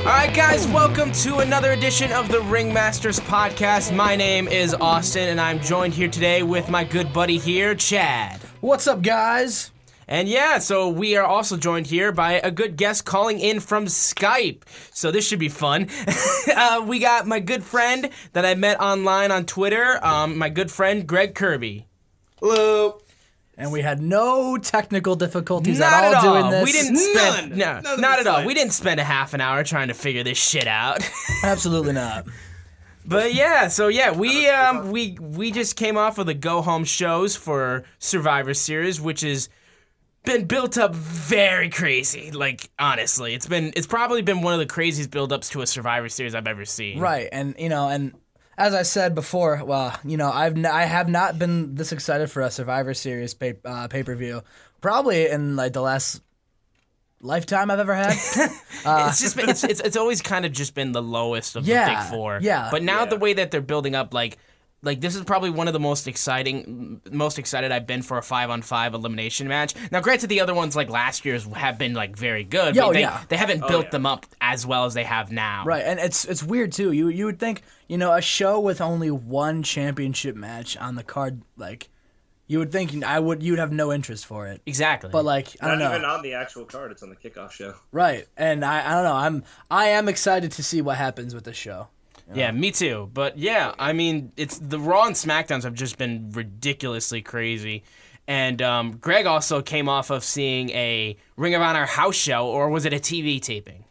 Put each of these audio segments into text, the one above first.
Alright guys, welcome to another edition of the Ringmasters podcast. My name is Austin and I'm joined here today with my good buddy here, Chad. What's up, guys? And yeah, so we are also joined here by a good guest calling in from Skype. So this should be fun. We got my good friend that I met online on Twitter, my good friend Greg Kirby. Hello. And we had no technical difficulties at all doing this. We didn't spend not at all. Fine. We didn't spend a half an hour trying to figure this shit out. Absolutely not. But yeah, so yeah, we just came off of the go-home shows for Survivor Series, which has been built up very crazy. Like honestly, it's probably been one of the craziest build-ups to a Survivor Series I've ever seen. Right, and as I said before, well, I have not been this excited for a Survivor Series pay-per-view probably in like the last lifetime I've ever had. It's just been, it's always kind of just been the lowest of the big four. Yeah. But now the way that they're building up, like this is probably one of the most excited I've been for a 5-on-5 elimination match. Now, granted, the other ones like last year's have been like very good, but they haven't built them up as well as they have now. Right, and it's weird too. You would think, a show with only one championship match on the card, like you would think you'd have no interest for it. Exactly. But like I don't know. Not even on the actual card, it's on the kickoff show. Right, and I don't know. I am excited to see what happens with this show. Yeah, me too. But yeah, I mean, it's the Raw and Smackdowns have just been ridiculously crazy. And Greg also came off of seeing a Ring of Honor house show, or was it a TV taping?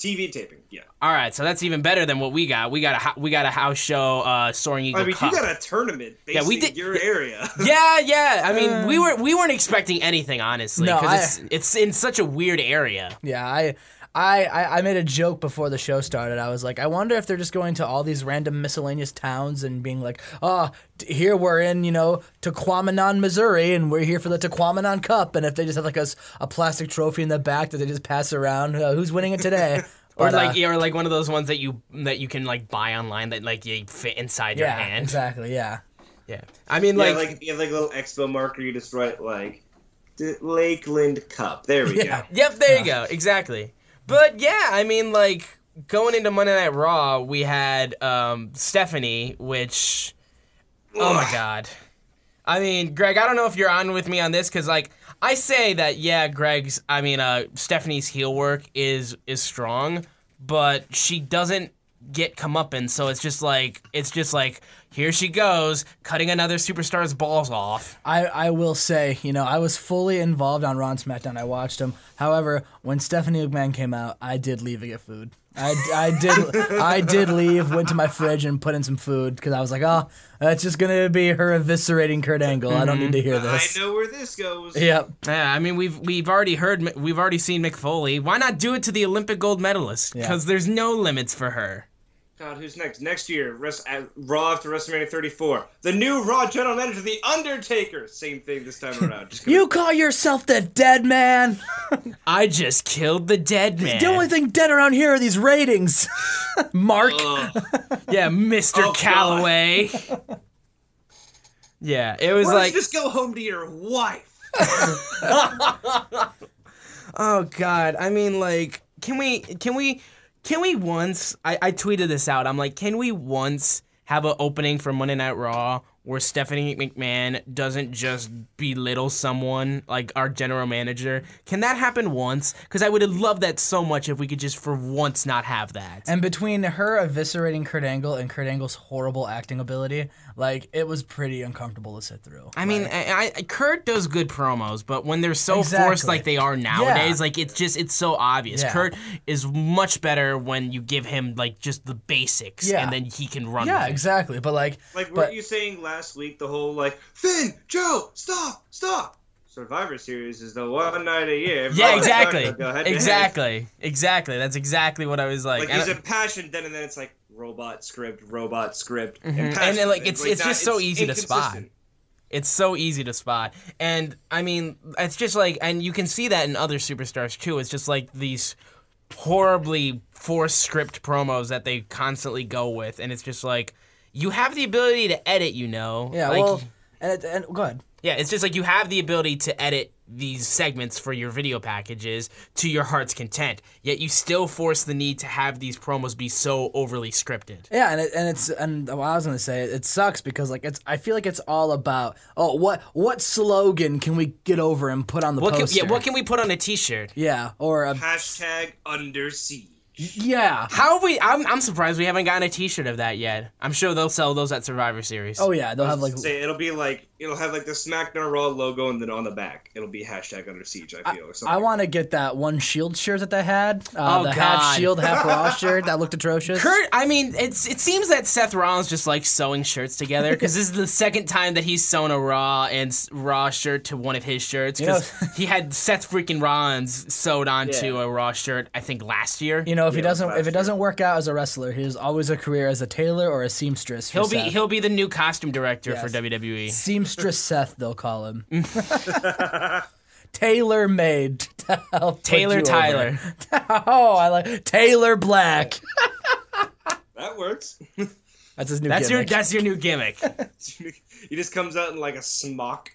TV taping, yeah. All right, so that's even better than what we got. We got a house show, Soaring Eagle Cup. You got a tournament based in your area. Yeah. I mean, we weren't expecting anything, honestly, No, because it's in such a weird area. Yeah, I made a joke before the show started. I was like, I wonder if they're just going to all these random miscellaneous towns and being like, here we're in, Tequamanon, Missouri, and we're here for the Tequamanon Cup. And if they just have like a plastic trophy in the back that they just pass around, who's winning it today? Or like one of those ones that you can like buy online that like you fit inside your hand. Exactly. Yeah. Yeah. I mean, You have like a little expo marker. You just write like the Lakeland Cup. There we go. Yep. There you go. Exactly. But yeah, I mean, like, going into Monday Night Raw, we had Stephanie, which, oh my god. I mean, Greg, I don't know if you're on with me on this, because, like, I say that, yeah, Stephanie's heel work is strong, but she doesn't get comeuppance, so it's just like, here she goes, cutting another superstar's balls off. I will say, I was fully involved on Raw and SmackDown. I watched them. However, when Stephanie McMahon came out, I did leave to get food. I did leave, went to my fridge and put in some food because I was like, oh, that's just gonna be her eviscerating Kurt Angle. I don't need to hear this. I know where this goes. Yep. Yeah, I mean we've already seen Mick Foley. Why not do it to the Olympic gold medalist? Because there's no limits for her. God, who's next? Next year, Raw after WrestleMania 34. The new Raw General Manager, The Undertaker. Same thing this time around. You call yourself the dead man? I just killed the dead man. The only thing dead around here are these ratings. Mark. Yeah, Mr. Calloway. Yeah, it was like... just go home to your wife. Oh, God. I mean, like, can we once, I tweeted this out, I'm like, can we once have an opening for Monday Night Raw where Stephanie McMahon doesn't just belittle someone, like our general manager? Can that happen once? Because I would have loved that so much if we could just for once not have that. And between her eviscerating Kurt Angle and Kurt Angle's horrible acting ability, like, it was pretty uncomfortable to sit through. I mean, Kurt does good promos, but when they're so forced like they are nowadays, like, it's so obvious. Yeah. Kurt is much better when you give him, like, just the basics, and then he can run with it. Exactly, but, like... weren't you saying last week the whole, like, Finn, Joe, stop! Survivor Series is the one night a year. Yeah, exactly. Exactly. That's exactly what I was like. Like, there's a passion, then and then it's like, robot script, and then, like, it's just so easy to spot. It's so easy to spot. And, I mean, it's just like, and you can see that in other superstars, too. It's just like these horribly forced script promos that they constantly go with, and it's just like, you have the ability to edit, Yeah, like, and go ahead. Yeah, it's just like you have the ability to edit these segments for your video packages to your heart's content. Yet you still force the need to have these promos be so overly scripted. Yeah, and what I was gonna say, it sucks because like I feel like it's all about what slogan can we get over and put on the poster? What can we put on a T-shirt? Yeah, or a hashtag under siege. Yeah. How have we? I'm surprised we haven't gotten a T-shirt of that yet. I'm sure they'll sell those at Survivor Series. Oh yeah, they'll have like. It'll have like the SmackDown Raw logo, and then on the back it'll be hashtag under siege. I feel. Or something. I want to get that one Shield shirt that they had. The God. half Shield, half Raw shirt that looked atrocious. Kurt, I mean, it seems that Seth Rollins just likes sewing shirts together because this is the second time that he's sewn a Raw shirt to one of his shirts because he had Seth freaking Rollins sewed onto a Raw shirt I think last year. You know, if it doesn't work out as a wrestler, he has always a career as a tailor or a seamstress. He'll be the new costume director for WWE. Seamstress Seth, they'll call him. Tailor made to help Taylor Tyler. Oh, I like Taylor Black. That works. That's his new gimmick. That's your new gimmick. He just comes out in like a smock.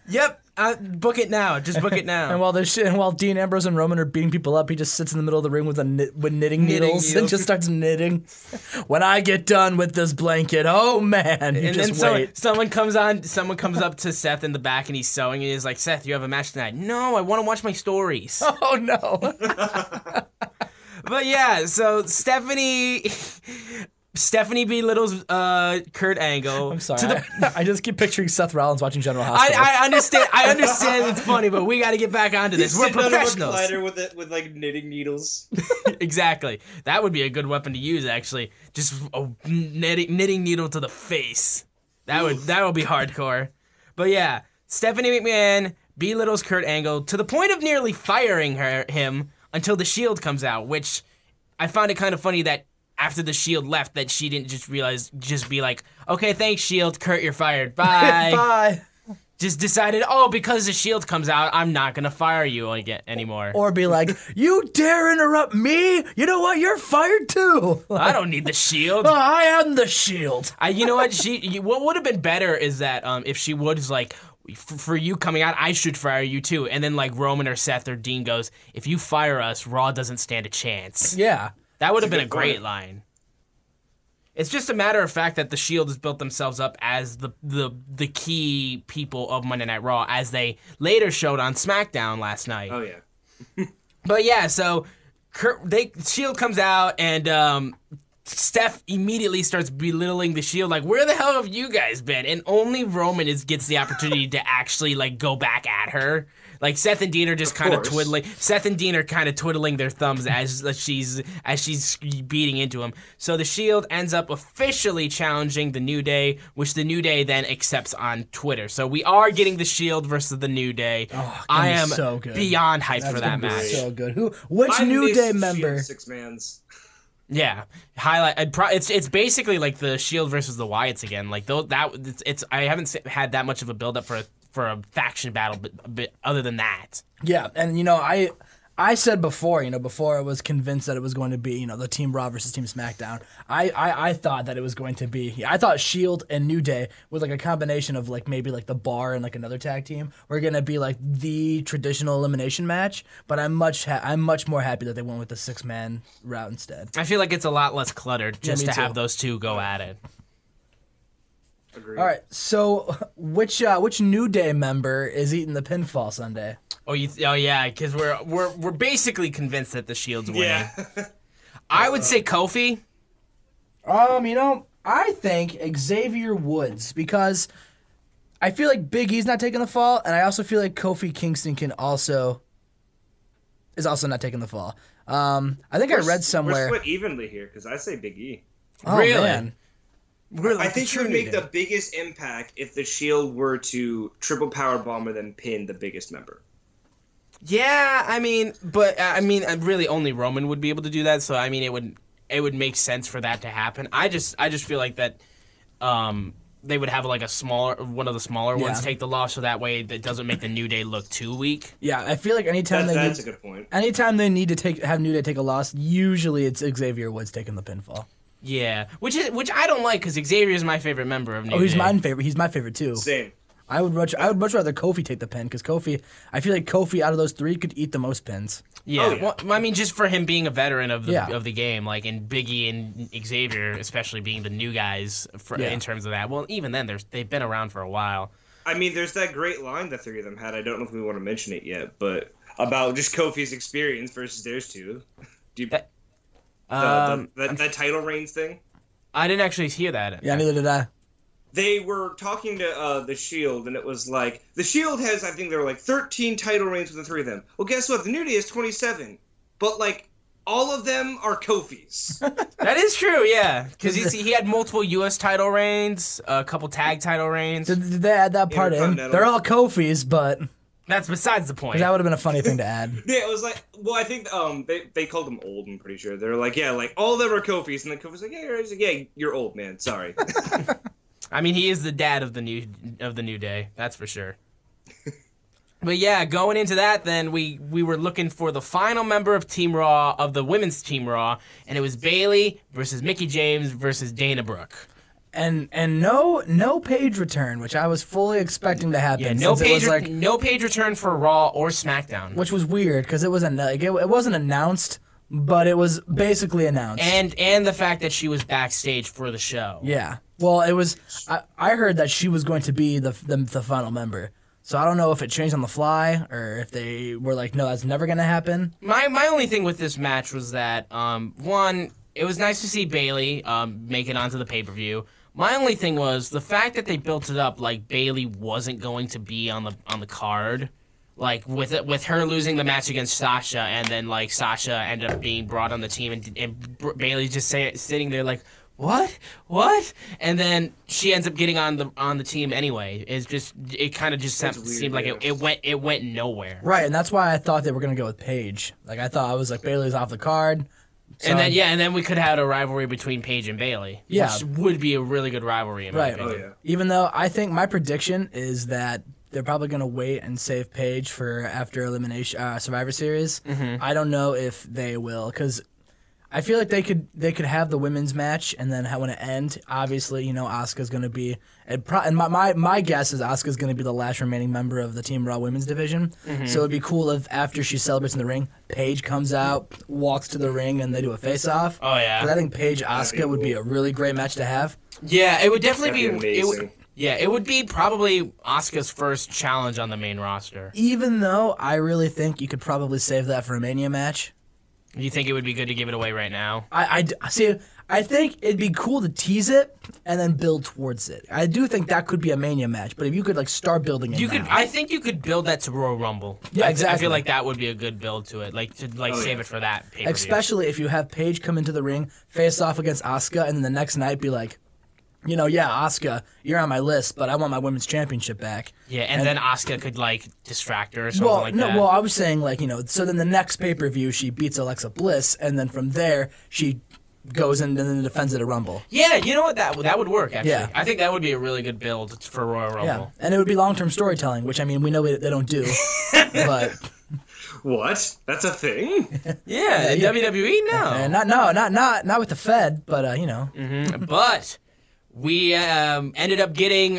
Yep. Book it now. Just book it now. And while Dean Ambrose and Roman are beating people up, he just sits in the middle of the ring with knitting needles and just starts knitting. When I get done with this blanket, oh man! And then someone comes up to Seth in the back and he's sewing and he's like, Seth, you have a match tonight. No, I want to watch my stories. Oh no! But yeah, so Stephanie belittles Kurt Angle. I'm sorry. I just keep picturing Seth Rollins watching General Hospital. I understand it's funny, but we got to get back onto this. We're professionals. He's sitting on a recliner with like knitting needles. Exactly. That would be a good weapon to use, actually. Just a knitting needle to the face. That would be hardcore. But yeah, Stephanie McMahon belittles Kurt Angle to the point of nearly firing him until the Shield comes out, which I found it kind of funny that after the Shield left that she didn't just be like, okay, thanks, Shield, Kurt, you're fired, bye. Bye. Just decided, because the Shield comes out, I'm not going to fire you anymore. Or be like, you dare interrupt me? You know what? You're fired too. I don't need the Shield. I am the Shield. You know what? What would have been better is that if she was like, for you coming out, I should fire you too. And then like Roman or Seth or Dean goes, if you fire us, Raw doesn't stand a chance. Yeah. That would have been a great line. It's just a matter of fact that the Shield has built themselves up as the key people of Monday Night Raw, as they later showed on SmackDown last night. Oh yeah. But yeah, so Shield comes out and Steph immediately starts belittling the Shield, like, where the hell have you guys been? And only Roman gets the opportunity to actually like go back at her. Like Seth and Dean are just kind of twiddling. Seth and Dean are kind of twiddling their thumbs as she's beating into him. So the Shield ends up officially challenging the New Day, which the New Day then accepts on Twitter. So we are getting the Shield versus the New Day. Oh, I am so good. beyond hyped for that match. So good. Which New Day member? Six mans. Yeah, highlight. It's basically like the Shield versus the Wyatts again. Like I haven't had that much of a build up for a faction battle, but other than that. Yeah, and I said before, before I was convinced that it was going to be, the Team Raw versus Team SmackDown, I thought that it was going to be, I thought Shield and New Day with like a combination of like maybe like the Bar and like another tag team were going to be like the traditional elimination match, but I'm much more happy that they went with the 6-man route instead. I feel like it's a lot less cluttered just to have those two go at it. Agreed. All right, so which New Day member is eating the pinfall Sunday? Oh yeah, because we're basically convinced that the Shield's winning. Yeah. I would say Kofi. I think Xavier Woods, because I feel like Big E's not taking the fall, and I also feel like Kofi Kingston is also not taking the fall. I think I read somewhere. We're split evenly here because I say Big E. Oh, really? Man. I think you would make the biggest impact if the Shield were to triple power bomb and then pin the biggest member. Yeah, really only Roman would be able to do that. So it would make sense for that to happen. I just feel like that they would have like one of the smaller ones take the loss, so that way that doesn't make the New Day look too weak. Yeah, I feel like anytime that's a good point. Anytime they need to have New Day take a loss, usually it's Xavier Woods taking the pinfall. Yeah, which I don't like because Xavier is my favorite member of New Day. Oh, he's my favorite. He's my favorite too. Same. I would much rather Kofi take the pin because I feel like Kofi out of those three could eat the most pins. Yeah, Oh, yeah. Well, I mean, just for him being a veteran of the Yeah. of the game, like, and Biggie and Xavier, especially being the new guys in terms of that. Well, even then, they've been around for a while. I mean, there's that great line the three of them had. I don't know if we want to mention it yet, but about just Kofi's experience versus theirs two. Do you, that title reigns thing? I didn't actually hear that. Yeah, neither did I. They were talking to the Shield, and it was like, the Shield has, I think there were like 13 title reigns with the three of them. Well, guess what? The New Day is 27. But, like, all of them are Kofi's. That is true, yeah. Because he had multiple U.S. title reigns, a couple tag title reigns. Did they add that part in? Intercontinental. They're all Kofi's, but That's besides the point. that would have been a funny thing to add. Yeah, it was like, well, I think they called them old, I'm pretty sure. They're like, yeah, like, all of them are Kofi's. And then Kofi's like, yeah, you're old, man. Sorry. I mean, he is the dad of the new day. That's for sure. But yeah, going into that, then we were looking for the final member of Team Raw, of the women's Team Raw, and it was Bayley versus Mickie James versus Dana Brooke. And no Paige return, which I was fully expecting to happen. Yeah, no since it was no Paige return for Raw or SmackDown. which was weird because it wasn't it wasn't announced, but it was basically announced. And the fact that she was backstage for the show. Yeah. Well, it was. I heard that she was going to be the final member. So I don't know if it changed on the fly or if they were like, no, that's never gonna happen. My only thing with this match was that one, it was nice to see Bayley make it onto the pay-per-view. My only thing was the fact that they built it up like Bayley wasn't going to be on the card. Like, with her losing the match against Sasha, and then, like, Sasha ended up being brought on the team, and Bayley just sitting there like, what? And then she ends up getting on the team anyway. It kind of just seemed like it went nowhere. Right, and that's why I thought they were gonna go with Paige. Like I was like Bayley's off the card. So, and then we could have had a rivalry between Paige and Bayley. Yeah. Which would be a really good rivalry in my opinion. Oh, yeah. Even though I think my prediction is that they're probably going to wait and save Paige for after elimination Survivor Series. Mm-hmm. I don't know if they will because I feel like they could have the women's match and then when it ends, obviously Asuka's going to be and my guess is Asuka's going to be the last remaining member of the Team Raw Women's division. Mm-hmm. So it'd be cool if after she celebrates in the ring, Paige comes out, walks to the ring, and they do a face off. Oh yeah. 'Cause I think Paige Asuka would be a really great match to have. Yeah, it would definitely That'd be amazing. It would be probably Asuka's first challenge on the main roster. Even though I really think you could probably save that for a Mania match. You think it would be good to give it away right now? I see. I think it'd be cool to tease it and then build towards it. I do think that could be a Mania match, but if you could like start building it, I think you could build that to Royal Rumble. Yeah, I exactly. feel like that would be a good build to it, save it for that pay-per-view. especially if you have Paige come into the ring, face off against Asuka, and then the next night be like, Asuka, you're on my list, but I want my women's championship back. Yeah, and then Asuka could distract her or something that. Well, I was saying so then the next pay-per-view she beats Alexa Bliss, and then from there she goes in and then defends it at Rumble. Yeah, you know what? That would work, actually. Yeah. I think that would be a really good build for Royal Rumble. Yeah, and it would be long-term storytelling, which I mean we know they don't do, but What? That's a thing? Yeah, in WWE, no. not with the Fed, but But we ended up getting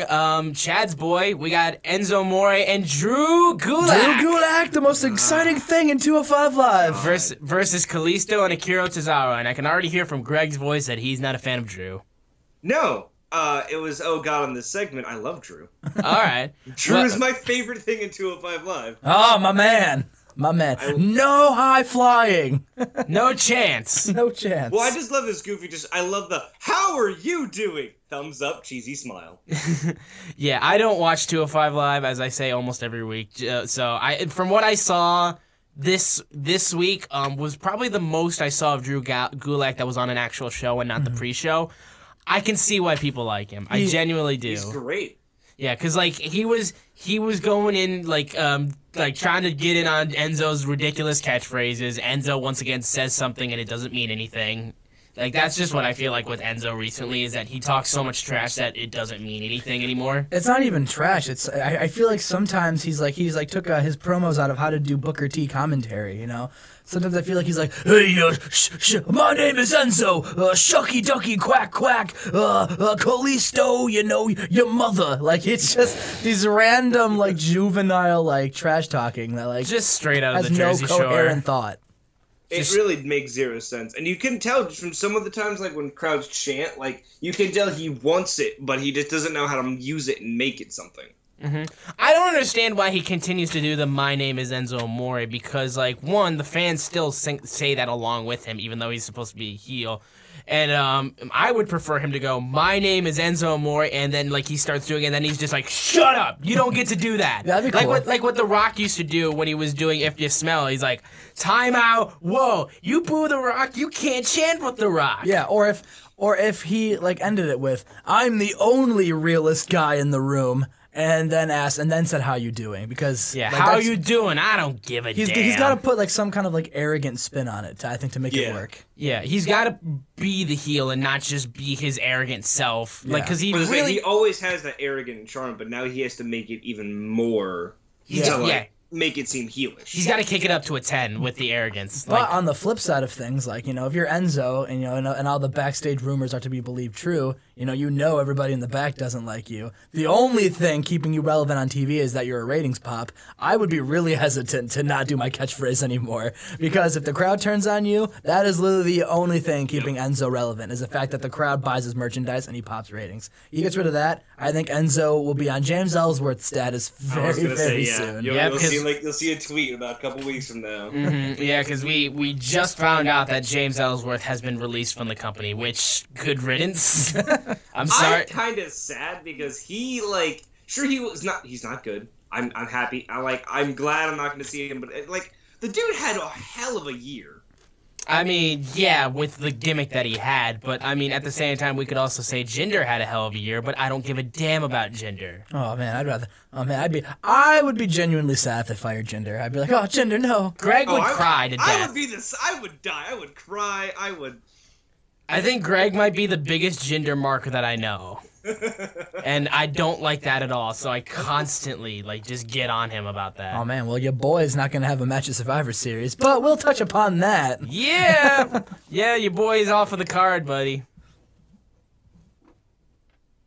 Chad's boy. We got Enzo Amore and Drew Gulak. Drew Gulak, the most exciting thing in 205 Live. Versus Kalisto and Akira Tozawa. And I can already hear from Greg's voice that he's not a fan of Drew. No. It was, oh god, on this segment, I love Drew. All right. Drew is my favorite thing in 205 Live. Oh, my man. No high flying. No chance. No chance. Well, I just love this goofy, I love the, how are you doing? Thumbs up, cheesy smile. Yeah, I don't watch 205 Live, as I say almost every week. So from what I saw this week, was probably the most I saw of Drew Gulak that was on an actual show and not the pre-show. I can see why people like him. I genuinely do. He's great. Yeah, because he was going in trying to get in on Enzo's ridiculous catchphrases. Enzo once again says something and it doesn't mean anything. Like, that's just what I feel like with Enzo recently, is that he talks so much trash that it doesn't mean anything anymore. It's not even trash. It's I feel like sometimes he's like took his promos out of how to do Booker T commentary, you know? Sometimes I feel like he's like, hey, my name is Enzo, shucky ducky quack quack, Kalisto, you know, your mother. Like, it's just these random, like, juvenile, like, trash talking that, like, just straight out of has the Jersey no coherent Shore. thought. It really makes zero sense. And you can tell just from some of the times, like, when crowds chant, like, you can tell he wants it, but he just doesn't know how to use it and make it something. Mm-hmm. I don't understand why he continues to do the "My name is Enzo Amore" because, like, one, the fans still say that along with him, even though he's supposed to be a heel. And I would prefer him to go, "My name is Enzo Amore," and then, like, he starts doing it, and then he's just like, "Shut up! You don't get to do that." That'd be cool. Like what The Rock used to do when he was doing "If You Smell." He's like, "Time out! Whoa! You boo The Rock! You can't chant with The Rock." Yeah, or if he, like, ended it with, I'm the only realist guy in the room. And then said, how you doing? Because yeah, like, how you doing? I don't give a damn. He's got to put like some kind of like arrogant spin on it, I think, to make it work. Yeah, he's got to be the heel and not just be his arrogant self. Like, because he really he always has that arrogant charm, but now he has to make it even more. Make it seem heelish. He's got to kick it up to a 10 with the arrogance. But on the flip side of things, like, you know, if you're Enzo and, you know, and all the backstage rumors are to be believed true, you know everybody in the back doesn't like you. The only thing keeping you relevant on TV is that you're a ratings pop. I would be really hesitant to not do my catchphrase anymore, because if the crowd turns on you, that is literally the only thing keeping Enzo relevant, is the fact that the crowd buys his merchandise and he pops ratings. He gets rid of that, I think Enzo will be on James Ellsworth's status very soon. You'll see a tweet about a couple weeks from now. Mm-hmm. Yeah, because we just found out that James Ellsworth has been released from the company, which, good riddance. I'm sorry. I'm kind of sad because he, like, sure, he's not good. I'm happy. I'm glad I'm not going to see him, but, like, the dude had a hell of a year. I mean, yeah, with the gimmick that he had, but I mean, at the same time, we could also say Jinder had a hell of a year, but I don't give a damn about Jinder. Oh man, I would be genuinely sad if they fired Jinder. I'd be like, oh, Jinder, no. Greg would cry to death. I would die. I would cry. I think Greg might be the biggest Jinder marker that I know. And I don't like that at all, so I constantly, like, just get on him about that. Oh, man, well, your boy's not going to have a match at Survivor Series, but we'll touch upon that. Yeah! Yeah, your boy's off of the card, buddy.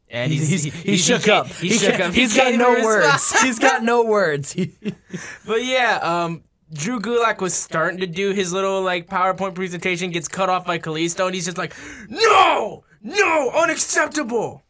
And he shook up. He shook up. He's got no words. He's got no words. But yeah, Drew Gulak was starting to do his little, like, PowerPoint presentation, gets cut off by Kalisto, and he's just like, no! No! Unacceptable!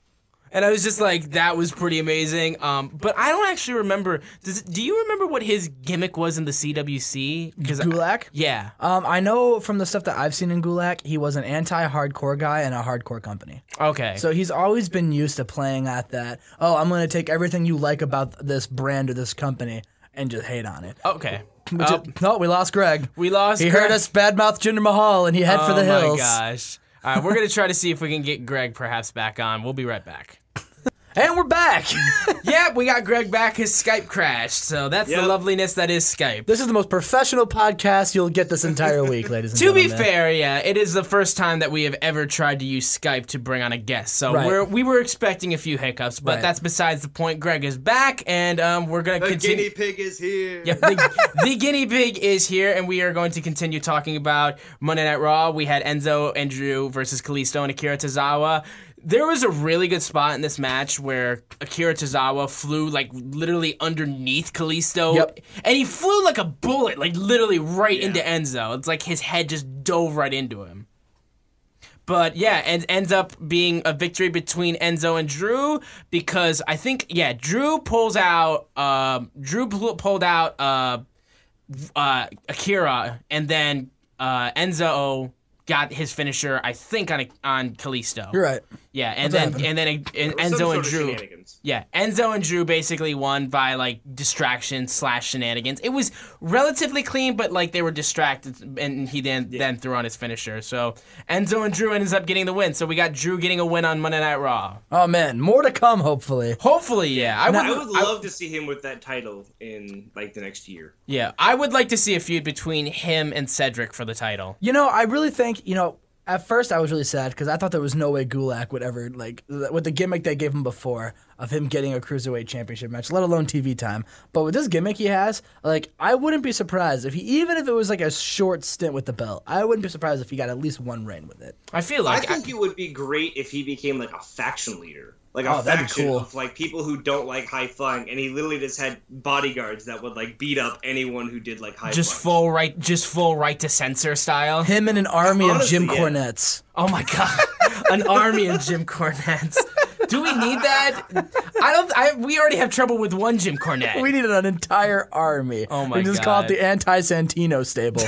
And I was just like, that was pretty amazing. But I don't actually remember. Do you remember what his gimmick was in the CWC? Gulak? Yeah. I know from the stuff that I've seen in Gulak, he was an anti-hardcore guy in a hardcore company. Okay. So he's always been used to playing at that, oh, I'm going to take everything you like about this brand or this company and just hate on it. Okay. No, we lost Greg. We lost He Greg. Heard us badmouth Jinder Mahal, and he head for the hills. Oh, my gosh. All right, we're going to try to see if we can get Greg perhaps back on. We'll be right back. And we're back. Yeah, we got Greg back. His Skype crashed, so that's the loveliness that is Skype. This is the most professional podcast you'll get this entire week, ladies and gentlemen. To be fair, yeah, it is the first time that we have ever tried to use Skype to bring on a guest, so we were expecting a few hiccups, but that's besides the point. Greg is back, and we're going to continue. The guinea pig is here. Yeah, the guinea pig is here, and we are going to continue talking about Monday Night Raw. We had Enzo and Drew versus Kalisto and Akira Tozawa. There was a really good spot in this match where Akira Tozawa flew, like, literally underneath Kalisto. Yep. And he flew like a bullet, like, literally right into Enzo. It's like his head just dove right into him. But, yeah, and ends up being a victory between Enzo and Drew because I think, Drew pulled out Akira, and then Enzo got his finisher, I think, on Kalisto. You're right. Yeah, and then Enzo and Drew. Yeah, Enzo and Drew basically won by, like, distraction / shenanigans. It was relatively clean, but, like, they were distracted, and he then threw on his finisher. So Enzo and Drew ends up getting the win. So we got Drew getting a win on Monday Night Raw. Oh man, more to come, hopefully. Hopefully, yeah. I would love to see him with that title in, like, the next year. Yeah, I would like to see a feud between him and Cedric for the title. You know, I really think, At first, I was really sad because I thought there was no way Gulak would ever, like, with the gimmick they gave him before of him getting a Cruiserweight Championship match, let alone TV time. But with this gimmick he has, like, I wouldn't be surprised even if it was like a short stint with the belt, I wouldn't be surprised if he got at least one reign with it. I think it would be great if he became like a faction leader. Like a faction of like people who don't like high flying, and he literally just had bodyguards that would like beat up anyone who did like high flying. Just full right to censor style. Him and an army of Jim Cornettes. Oh my god, an army of Jim Cornettes. Do we need that? We already have trouble with one Jim Cornette. We needed an entire army. Oh my god. We just call it the anti-Santino stable.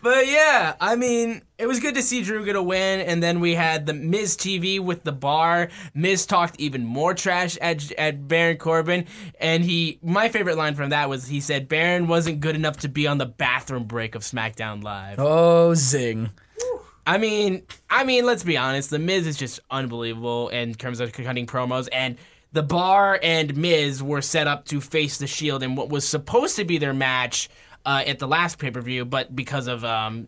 But yeah, I mean, it was good to see Drew get a win, and then we had the Miz TV with the bar. Miz talked even more trash at Baron Corbin, and my favorite line from that was he said Baron wasn't good enough to be on the bathroom break of SmackDown Live. Oh, zing. I mean, let's be honest, the Miz is just unbelievable in terms of cutting promos, and the bar and Miz were set up to face the Shield in what was supposed to be their match at the last pay-per-view, but because of Roman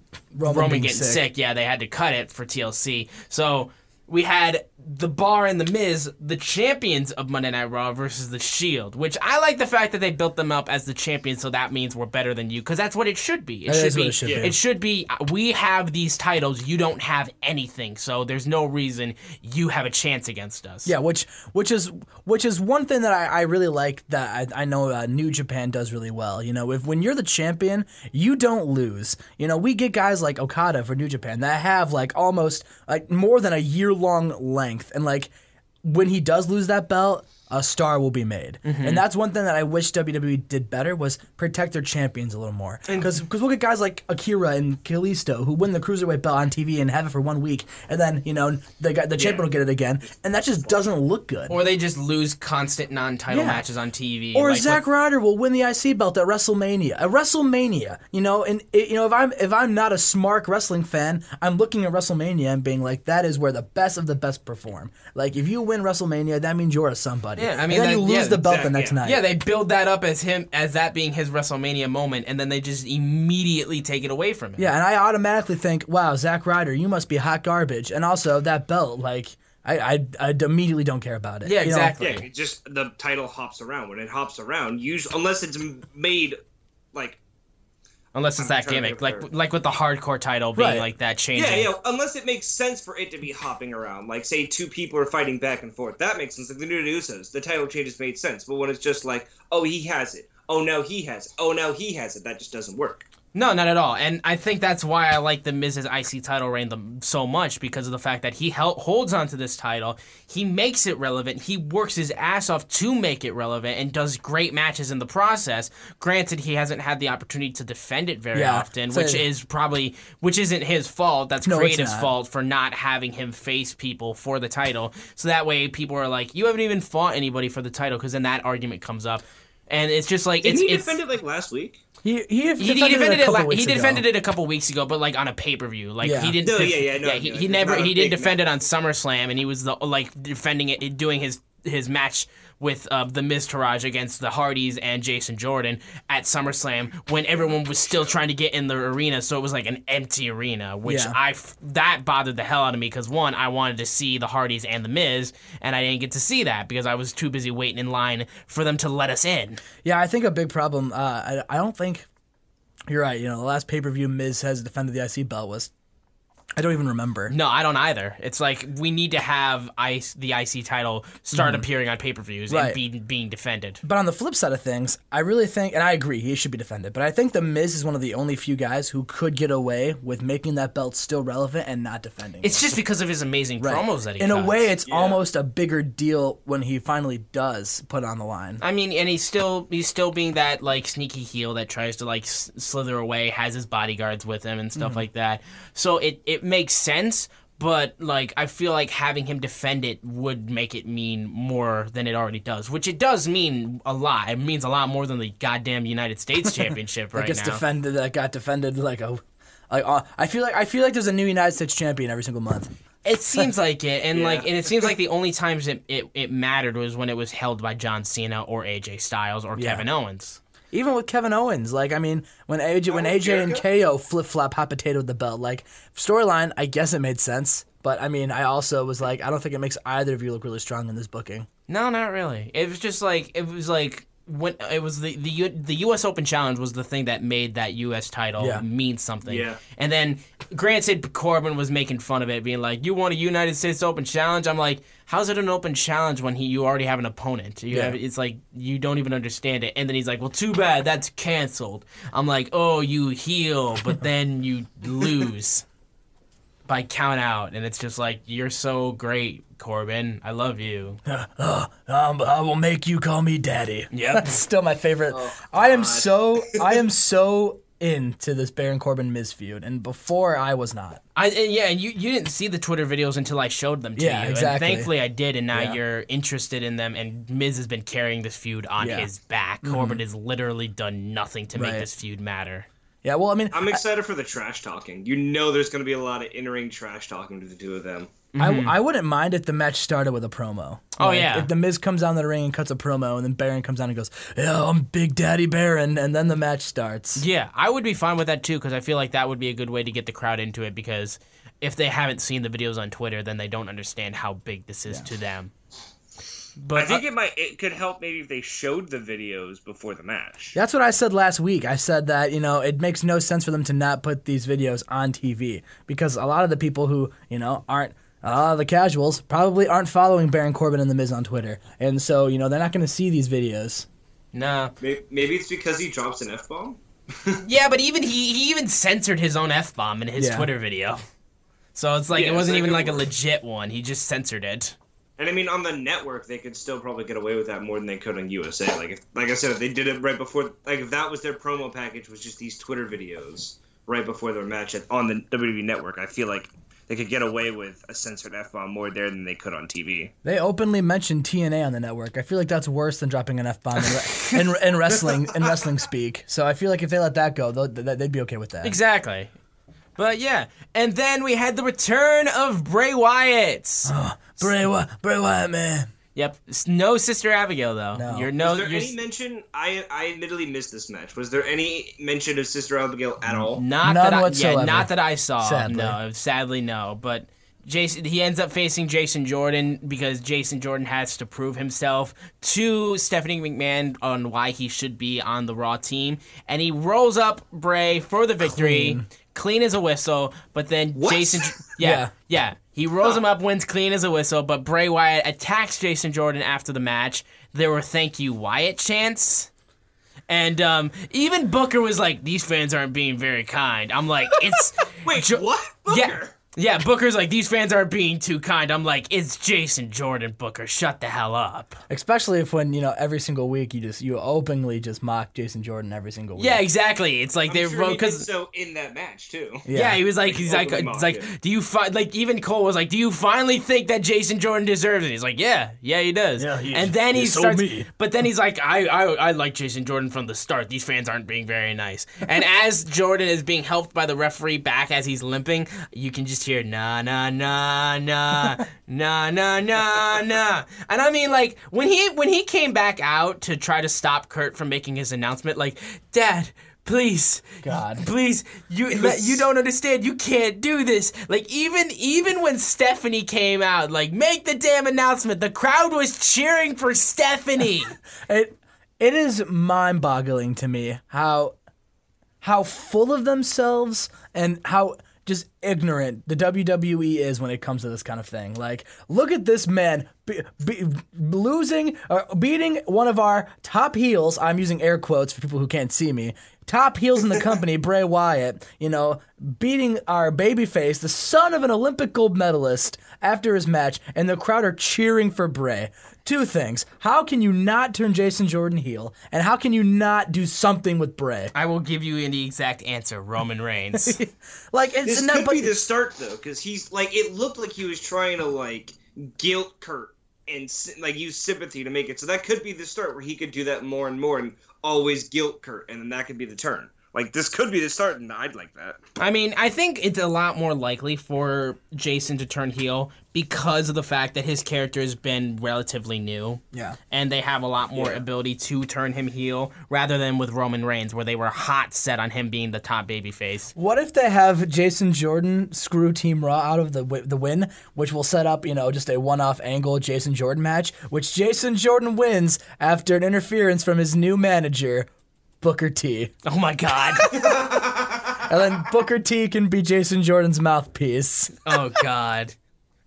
getting sick, yeah, they had to cut it for TLC. So we had the Bar and the Miz, the champions of Monday Night Raw versus the Shield, which I like the fact that they built them up as the champions, so that means we're better than you, because that's what it should be. It should be, we have these titles, you don't have anything, so there's no reason you have a chance against us. Yeah, which is one thing that I really like that I know New Japan does really well. You know, when you're the champion, you don't lose. You know, we get guys like Okada for New Japan that have like almost like more than a year-long length. And, like, when he does lose that belt, a star will be made. Mm-hmm. And that's one thing that I wish WWE did better was protect their champions a little more. Because we'll get guys like Akira and Kalisto who win the Cruiserweight belt on TV and have it for 1 week, and then, you know, the champion will get it again, and that just doesn't look good. Or they just lose constant non-title matches on TV. Or like Zack Ryder will win the IC belt at WrestleMania. At WrestleMania, you know, and if I'm not a smart wrestling fan, I'm looking at WrestleMania and being like, that is where the best of the best perform. Like, if you win WrestleMania, that means you're a somebody. Yeah, I mean, and then you lose the belt the next night. Yeah, they build that up as that being his WrestleMania moment, and then they just immediately take it away from him. Yeah, and I automatically think, wow, Zack Ryder, you must be hot garbage. And also, that belt, like, I immediately don't care about it. Yeah, exactly. Yeah, just the title hops around. When it hops around, usually, unless it's made, like... Unless it's that gimmick, like with the hardcore title being like that changing. Yeah, unless it makes sense for it to be hopping around. Like, say, two people are fighting back and forth. That makes sense. Like the New Day Usos, the title changes made sense. But when it's just like, oh, he has it. Oh, now he has it. Oh, now he has it. That just doesn't work. No, not at all. And I think that's why I like the Miz's IC title reign so much, because of the fact that he holds onto this title. He makes it relevant. He works his ass off to make it relevant and does great matches in the process. Granted, he hasn't had the opportunity to defend it very often, which isn't his fault. That's creative's fault for not having him face people for the title. So that way people are like, you haven't even fought anybody for the title, because then that argument comes up. And it's just like... Didn't he defend it like last week? He defended it a couple weeks ago, but like on a pay-per-view. Like he didn't. He did defend it on SummerSlam, and he was defending it, doing his match with the Miz Taraj against the Hardys and Jason Jordan at SummerSlam when everyone was still trying to get in the arena, so it was like an empty arena, which that bothered the hell out of me, because one, I wanted to see the Hardys and the Miz, and I didn't get to see that because I was too busy waiting in line for them to let us in. Yeah, I think a big problem, I don't think, you're right, you know, the last pay-per-view Miz has defended the IC belt was, I don't even remember. No, I don't either. It's like we need to have the IC title start appearing on pay-per-views and being defended. But on the flip side of things, I really think, and I agree, he should be defended, but I think The Miz is one of the only few guys who could get away with making that belt still relevant and not defending it. It's just because of his amazing promos that he cuts. In a way, it's almost a bigger deal when he finally does put it on the line. I mean, and he's still being that like sneaky heel that tries to like slither away, has his bodyguards with him and stuff like that. So it makes sense, but like I feel like having him defend it would make it mean more than it already does, which it does mean a lot. It means a lot more than the goddamn United States Championship right now. That got defended I feel like there's a new United States champion every single month. It seems like it, and and it seems like the only times it mattered was when it was held by John Cena or AJ Styles or Kevin Owens. Even with Kevin Owens, like, I mean, when AJ and KO flip-flop hot potato with the belt, like, storyline, I guess it made sense. But, I mean, I also was like, I don't think it makes either of you look really strong in this booking. No, not really. It was just like, when it was the U.S. Open Challenge was the thing that made that U.S. title mean something. Yeah. And then, granted, Corbin was making fun of it, being like, you want a United States Open Challenge? I'm like, how's it an open challenge when you already have an opponent? It's like, you don't even understand it. And then he's like, well, too bad, that's canceled. I'm like, oh, you heel, but then you lose by count out. And it's just like, you're so great, Corbin. I love you. I will make you call me daddy. Yep. That's still my favorite. Oh, I am so into this Baron Corbin Miz feud, and before I was not. And you didn't see the Twitter videos until I showed them to you. Exactly. And thankfully I did, and now you're interested in them, and Miz has been carrying this feud on his back. Corbin has literally done nothing to make this feud matter. Yeah, well, I mean, I'm excited for the trash talking. You know there's going to be a lot of in-ring trash talking to the two of them. I wouldn't mind if the match started with a promo. Oh, yeah. If the Miz comes down the ring and cuts a promo, and then Baron comes down and goes, yeah, I'm Big Daddy Baron, and then the match starts. Yeah, I would be fine with that, too, because I feel like that would be a good way to get the crowd into it, because if they haven't seen the videos on Twitter, then they don't understand how big this is to them. But I think it could help maybe if they showed the videos before the match. That's what I said last week. I said that, it makes no sense for them to not put these videos on TV, because a lot of the people who, aren't the casuals probably aren't following Baron Corbin and The Miz on Twitter. And so, they're not going to see these videos. Nah. Maybe it's because he drops an F-bomb? Yeah, but even he even censored his own F-bomb in his Twitter video. So it's like, it wasn't even like a legit one. He just censored it. And I mean, on the network, they could still probably get away with that more than they could on USA. Like I said, if they did it right before, like if that was their promo package, was just these Twitter videos right before their match on the WWE network, I feel like they could get away with a censored F-bomb more there than they could on TV. They openly mentioned TNA on the network. I feel like that's worse than dropping an F-bomb in wrestling speak. So I feel like if they let that go, they'd be okay with that. Exactly. But yeah, and then we had the return of Bray Wyatt. Oh, Bray Wyatt, man. Yep. No Sister Abigail though. No. Was there any mention? I admittedly missed this match. Was there any mention of Sister Abigail at all? None whatsoever. Yeah, not that I saw. Sadly. No, sadly no. But he ends up facing Jason Jordan because Jason Jordan has to prove himself to Stephanie McMahon on why he should be on the Raw team, and he rolls up Bray for the victory. Clean as a whistle, but then Jason... Yeah. He rolls him up, wins clean as a whistle, but Bray Wyatt attacks Jason Jordan after the match. There were thank you Wyatt chants. And even Booker was like, these fans aren't being very kind. I'm like, it's... Wait, what? Booker? Yeah, Booker's like, these fans aren't being too kind. I'm like, it's Jason Jordan, Booker. Shut the hell up. Especially if when, every single week you openly just mock Jason Jordan every single week. Yeah, exactly. It's like he did so in that match too. Yeah, he was like, he's like, do you even Cole was like, do you finally think that Jason Jordan deserves it? He's like, yeah, he does. Yeah, and then he starts, but then he's like, I like Jason Jordan from the start. These fans aren't being very nice. And as Jordan is being helped by the referee back as he's limping, you can just hear na na na na na na na na. And I mean, like when he came back out to try to stop Kurt from making his announcement, like, Dad, please, God, please, you don't understand. You can't do this. Like even when Stephanie came out, like, make the damn announcement, the crowd was cheering for Stephanie. It is mind-boggling to me how full of themselves and how just ignorant the WWE is when it comes to this kind of thing. Like, look at this man losing or beating one of our top heels. I'm using air quotes for people who can't see me. Top heels in the company, Bray Wyatt, beating our babyface, the son of an Olympic gold medalist, after his match, and the crowd are cheering for Bray. Two things. How can you not turn Jason Jordan heel? And how can you not do something with Bray? I will give you the exact answer, Roman Reigns. Like, this could be the start, though, because he's, like, it looked like he was trying to, like, guilt Kurt and, like, use sympathy to make it. So that could be the start where he could do that more and more and always guilt Kurt, and then that could be the turn. Like, this could be the start, and I'd like that. I mean, I think it's a lot more likely for Jason to turn heel because of the fact that his character has been relatively new. Yeah. And they have a lot more ability to turn him heel rather than with Roman Reigns, where they were hot set on him being the top babyface. What if they have Jason Jordan screw Team Raw out of the win, which will set up, just a one-off angle Jason Jordan match, which Jason Jordan wins after an interference from his new manager, Booker T. Oh my God. And then Booker T can be Jason Jordan's mouthpiece. Oh God.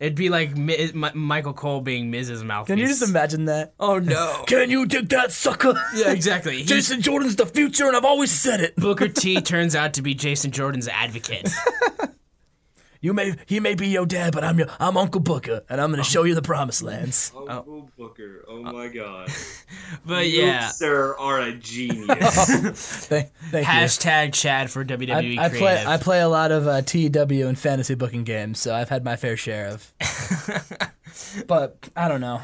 It'd be like Michael Cole being Miz's mouthpiece. Can you just imagine that? Oh no. Can you dig that, sucker? Yeah, exactly. Jason Jordan's the future, and I've always said it. Booker T turns out to be Jason Jordan's advocate. He may be your dad, but I'm Uncle Booker, and I'm gonna show you the promised lands. Uncle Booker, oh my God. But You, yeah. sir, are a genius. Thank you. Hashtag Chad for WWE I Creative. play a lot of TEW and fantasy booking games, so I've had my fair share of. But I don't know.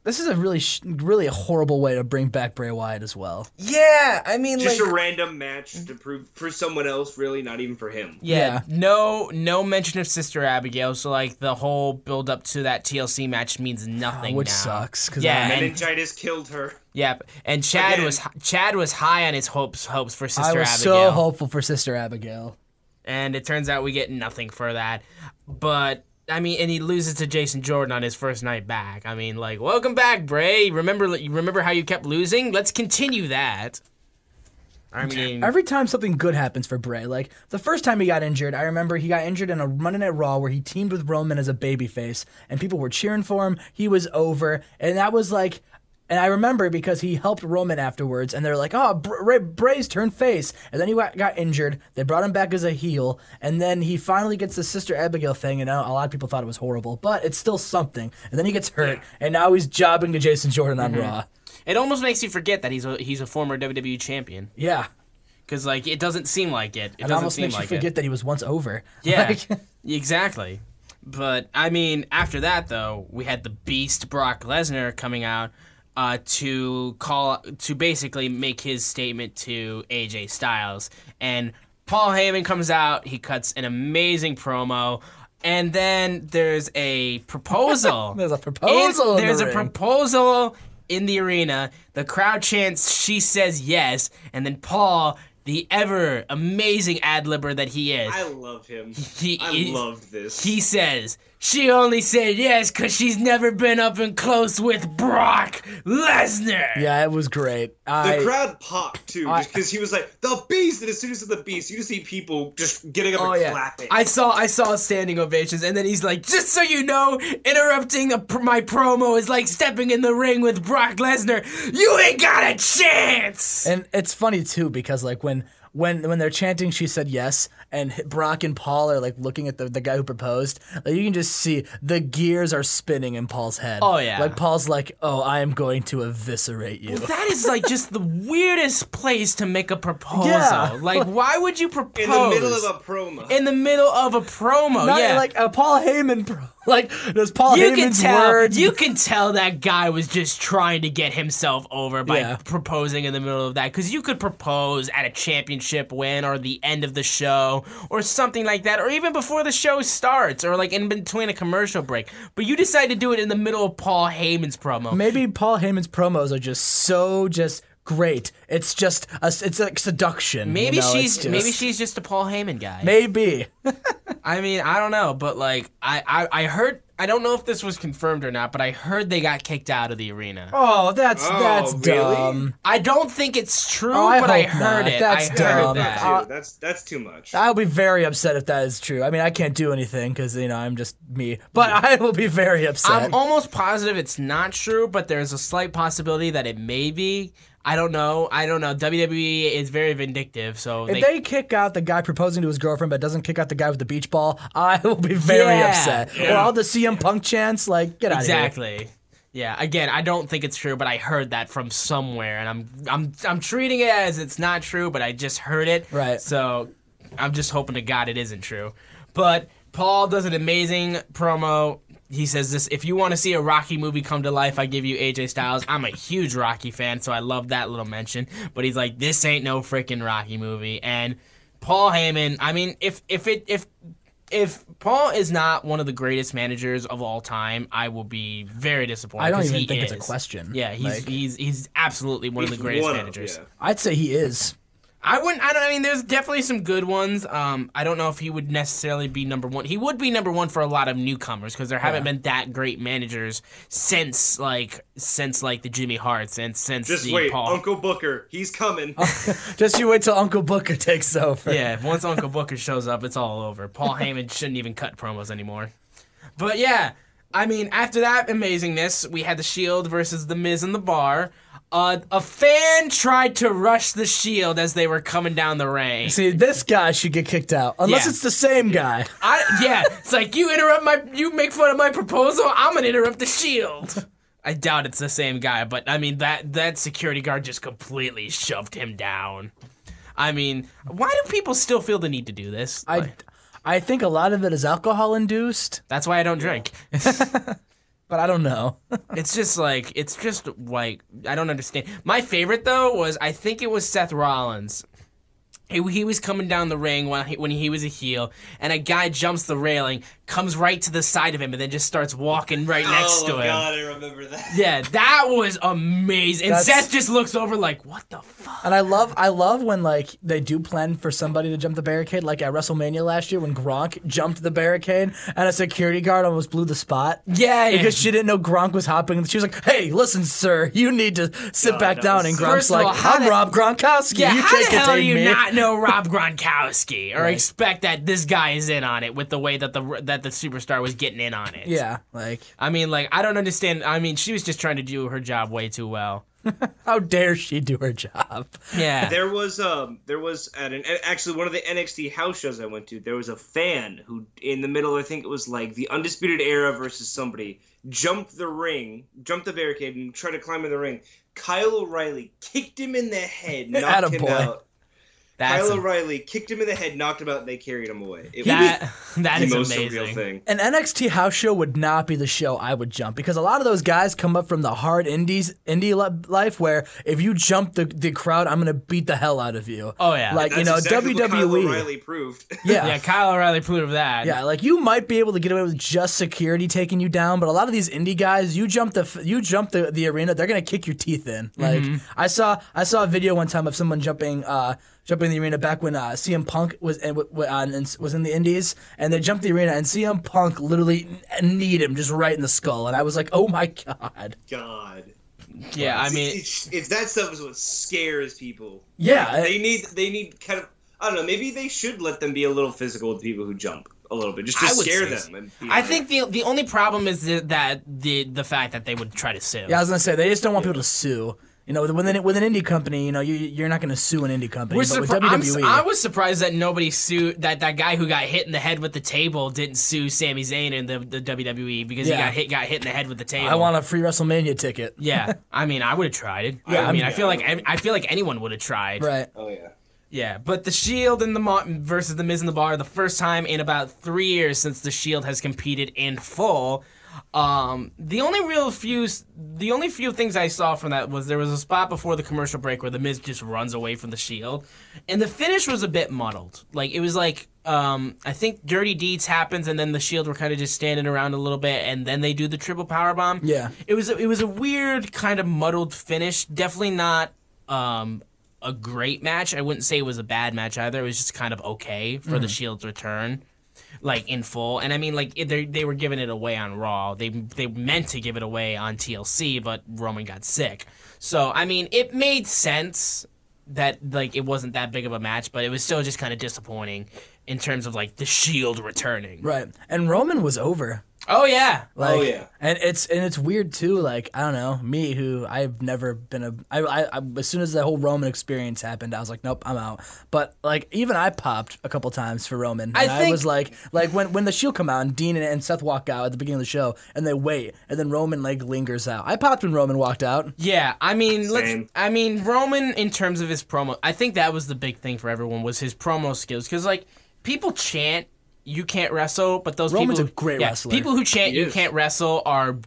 This is a really horrible way to bring back Bray Wyatt as well. Yeah, I mean, Just a random match to prove for someone else, really, not even for him. Yeah, no mention of Sister Abigail, so like the whole build up to that TLC match means nothing Which now. sucks. Meningitis killed her. Yeah, and Chad was high on his hopes for Sister Abigail. I was so hopeful for Sister Abigail. And it turns out we get nothing for that. But I mean, and he loses to Jason Jordan on his first night back. I mean, like, welcome back, Bray. Remember how you kept losing? Let's continue that. I mean, every time something good happens for Bray, like the first time he got injured, I remember he got injured in a Monday Night Raw where he teamed with Roman as a babyface, and people were cheering for him. He was over, and that was like. And I remember because he helped Roman afterwards, and they're like, oh, Bray's turned face. And then he got injured. They brought him back as a heel, and then he finally gets the Sister Abigail thing, and a lot of people thought it was horrible, but it's still something. And then he gets hurt, and now he's jobbing to Jason Jordan on Raw. It almost makes you forget that he's a former WWE champion. Yeah. Because, like, it doesn't seem like it. It almost makes you forget that he was once over. Yeah, exactly. But, I mean, after that, though, we had the Beast Brock Lesnar coming out to basically make his statement to AJ Styles. And Paul Heyman comes out, he cuts an amazing promo, and then there's a proposal. There's a proposal in the arena. The crowd chants, "She says yes," and then Paul, the ever amazing ad-libber that he is. I love him. I loved this. He says, "She only said yes because she's never been up and close with Brock Lesnar." Yeah, it was great. The crowd popped, too, just because he was like, the Beast! And as soon as he said the Beast, you just see people just getting up and clapping. I saw standing ovations, and then he's like, "Just so you know, interrupting my promo is like stepping in the ring with Brock Lesnar. You ain't got a chance!" And it's funny, too, because, like, when they're chanting "she said yes," and Brock and Paul are like looking at the guy who proposed, like, you can just see the gears are spinning in Paul's head. Oh yeah. Like Paul's like, "Oh, I am going to eviscerate you." Well, that is like just the weirdest place to make a proposal. Yeah. Like, why would you propose In the middle of a promo. In the middle of a promo, Not yeah. like a Paul Heyman like there's Paul Heyman's words. You can tell that guy was just trying to get himself over by proposing in the middle of that. Because you could propose at a championship win or the end of the show or something like that, or even before the show starts or like in between a commercial break. But you decide to do it in the middle of Paul Heyman's promo. Maybe Paul Heyman's promos are just great. It's just it's like seduction. Maybe maybe she's just a Paul Heyman guy. Maybe. I mean, I don't know, but like I heard, I don't know if this was confirmed or not, but I heard they got kicked out of the arena. Oh, that's really? dumb. I don't think it's true, but I heard not. it. That's dumb. That's too much. I'll be very upset if that is true. I mean, I can't do anything because I'm just me. But I will be very upset. I'm almost positive it's not true, but there's a slight possibility that it may be. I don't know. WWE is very vindictive, so if they kick out the guy proposing to his girlfriend but doesn't kick out the guy with the beach ball, I will be very upset. Yeah. Or all the CM Punk chants, like, get out of here. Exactly. Yeah. Again, I don't think it's true, but I heard that from somewhere, and I'm treating it as it's not true, but I just heard it. Right. So I'm just hoping to God it isn't true. But Paul does an amazing promo. he says this, if you want to see a Rocky movie come to life, I give you AJ Styles. I'm a huge Rocky fan, so I love that little mention. But he's like, this ain't no freaking Rocky movie. And Paul Heyman, I mean, if Paul is not one of the greatest managers of all time, I will be very disappointed. I don't even think it's a question. Yeah, he's absolutely one of the greatest managers. Yeah. I'd say he is. I mean, there's definitely some good ones. I don't know if he would necessarily be number one. He would be number one for a lot of newcomers because there haven't been that great managers since the Jimmy Harts and since Just the wait, Paul. Uncle Booker, he's coming. Just you wait till Uncle Booker takes over. Yeah, once Uncle Booker shows up, it's all over. Paul Heyman shouldn't even cut promos anymore. But yeah, I mean, after that amazingness, we had the Shield versus the Miz in the bar. A fan tried to rush the Shield as they were coming down the ring. See, this guy should get kicked out, unless it's the same guy. It's like you make fun of my proposal. I'm gonna interrupt the Shield. I doubt it's the same guy, but I mean that security guard just completely shoved him down. I mean, why do people still feel the need to do this? I think a lot of it is alcohol induced. That's why I don't drink. But I don't know. It's just like I don't understand. My favorite though was I think it was Seth Rollins. He was coming down the ring when he was a heel, and a guy jumps the railing, comes right to the side of him, and then just starts walking right next to him. Oh, God, I remember that. Yeah, that was amazing. And Seth just looks over like, what the fuck? And I love when, like, they do plan for somebody to jump the barricade, like at WrestleMania last year when Gronk jumped the barricade, and a security guard almost blew the spot. Yeah. Because she didn't know Gronk was hopping. She was like, hey, listen, sir, you need to sit back down. And Gronk's like, I'm Rob Gronkowski. Yeah, you how can't the hell do contain you me. not know Rob Gronkowski or expect that this guy is in on it with the way that the superstar was getting in on it? Yeah, like. I mean, like, I don't understand. I mean, she was just trying to do her job way too well. How dare she do her job? Yeah. There was actually one of the NXT house shows I went to, there was a fan who in the middle, I think it was like the Undisputed Era versus somebody, jumped the barricade and tried to climb in the ring. Kyle O'Reilly kicked him in the head, knocked him out. Kyle O'Reilly kicked him in the head, knocked him out, and they carried him away. That is the most amazing. surreal thing. An NXT house show would not be the show I would jump because a lot of those guys come up from the hard indie life where if you jump the crowd, I'm gonna beat the hell out of you. Oh yeah, like That's exactly WWE. What Kyle O'Reilly proved. Yeah, Kyle O'Reilly proved that. Yeah, like you might be able to get away with just security taking you down, but a lot of these indie guys, you jump the arena, they're gonna kick your teeth in. Like I saw a video one time of someone jumping in the arena back when CM Punk was in the Indies, and they jumped the arena, and CM Punk literally kneed him just right in the skull, and I was like, oh my god. Yeah, I mean, if that stuff is what scares people. Yeah, like, they need kind of, I don't know, maybe they should let them be a little physical with people who jump a little bit, just to scare them. I think the only problem is that the fact that they would try to sue. Yeah, I was gonna say they just don't want people to sue. You know, with an indie company, you know, you're not going to sue an indie company. But with WWE, I was surprised that nobody sued that guy who got hit in the head with the table didn't sue Sami Zayn in the WWE because he got hit in the head with the table. I want a free WrestleMania ticket. Yeah, I mean, I would have tried it. Yeah, I mean, I feel like anyone would have tried. Right. Oh yeah. Yeah, but the Shield and versus the Miz and the Bar, the first time in about 3 years since the Shield has competed in full. The only few things I saw from that was there was a spot before the commercial break where the Miz just runs away from the Shield, and the finish was a bit muddled. Like it was like I think Dirty Deeds happens, and then the Shield were kind of just standing around a little bit, and then they do the triple powerbomb. Yeah, it was a weird kind of muddled finish. Definitely not a great match. I wouldn't say it was a bad match either. It was just kind of okay for the Shield's return. Like in full, and I mean, like they were giving it away on Raw. They meant to give it away on TLC, but Roman got sick. So I mean, it made sense that like it wasn't that big of a match, but it was still just kind of disappointing in terms of like the Shield returning. Right, and Roman was over. Oh yeah. Like, and it's weird too. Like I don't know, me who I've never been I as soon as the whole Roman experience happened, I was like, nope, I'm out. But like even I popped a couple times for Roman. And I was like when the Shield come out and Dean and Seth walk out at the beginning of the show and they wait and then Roman like lingers out. I popped when Roman walked out. Yeah, I mean Roman in terms of his promo, I think that was the big thing for everyone was his promo skills because like people chant you can't wrestle, but those Roman's people, a great wrestler. People who chant you can't wrestle are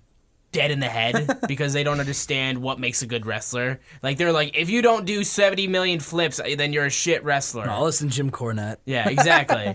dead in the head because they don't understand what makes a good wrestler. Like, they're like, if you don't do 70 million flips, then you're a shit wrestler. No, listen, Jim Cornette. Yeah, exactly.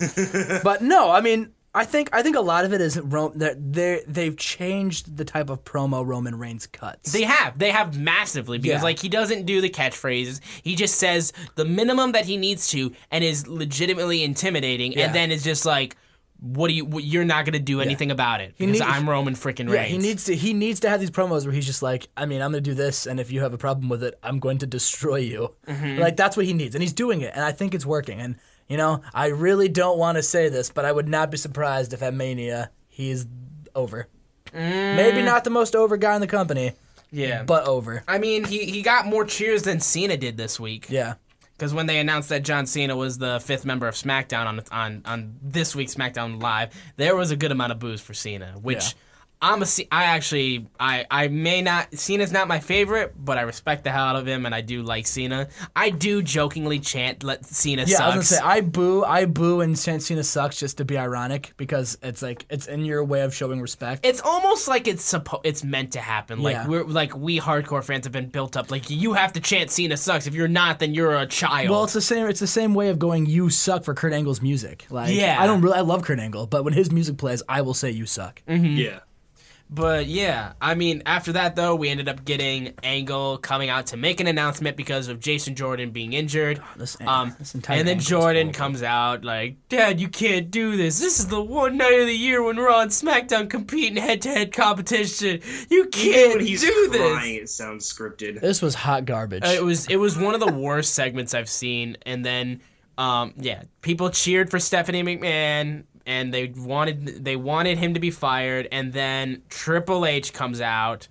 But no, I mean, I think a lot of it is they've changed the type of promo Roman Reigns cuts. They have massively, because like, he doesn't do the catchphrases. He just says the minimum that he needs to and is legitimately intimidating, and then is just like, you're not gonna do anything about it because I'm Roman freaking Reigns. He needs to have these promos where he's just like, I mean, I'm gonna do this, and if you have a problem with it, I'm going to destroy you. Like, that's what he needs, and he's doing it, and I think it's working. And you know, I really don't want to say this, but I would not be surprised if at Mania he's over. Maybe not the most over guy in the company. Yeah, but over. I mean, he got more cheers than Cena did this week. Yeah. Because when they announced that John Cena was the 5th member of SmackDown on this week's SmackDown Live, there was a good amount of boos for Cena, which I may not, Cena's not my favorite, but I respect the hell out of him, and I do like Cena. I do jokingly chant, let Cena sucks. Yeah, I was gonna say, I boo and chant Cena sucks just to be ironic, because it's like, it's in your way of showing respect. It's almost like it's meant to happen. Like, we hardcore fans have been built up, like, you have to chant Cena sucks. If you're not, then you're a child. Well, it's the same way of going, you suck, for Kurt Angle's music. Like, I love Kurt Angle, but when his music plays, I will say you suck. Yeah. But yeah, I mean, after that, though, we ended up getting Angle coming out to make an announcement because of Jason Jordan being injured. And then Jordan comes out like, Dad, you can't do this. This is the one night of the year when Raw and SmackDown compete in head-to-head competition. You can't do this. It sounds scripted. This was hot garbage. It was one of the worst segments I've seen. And then, people cheered for Stephanie McMahon, and they wanted him to be fired, and then Triple H comes out,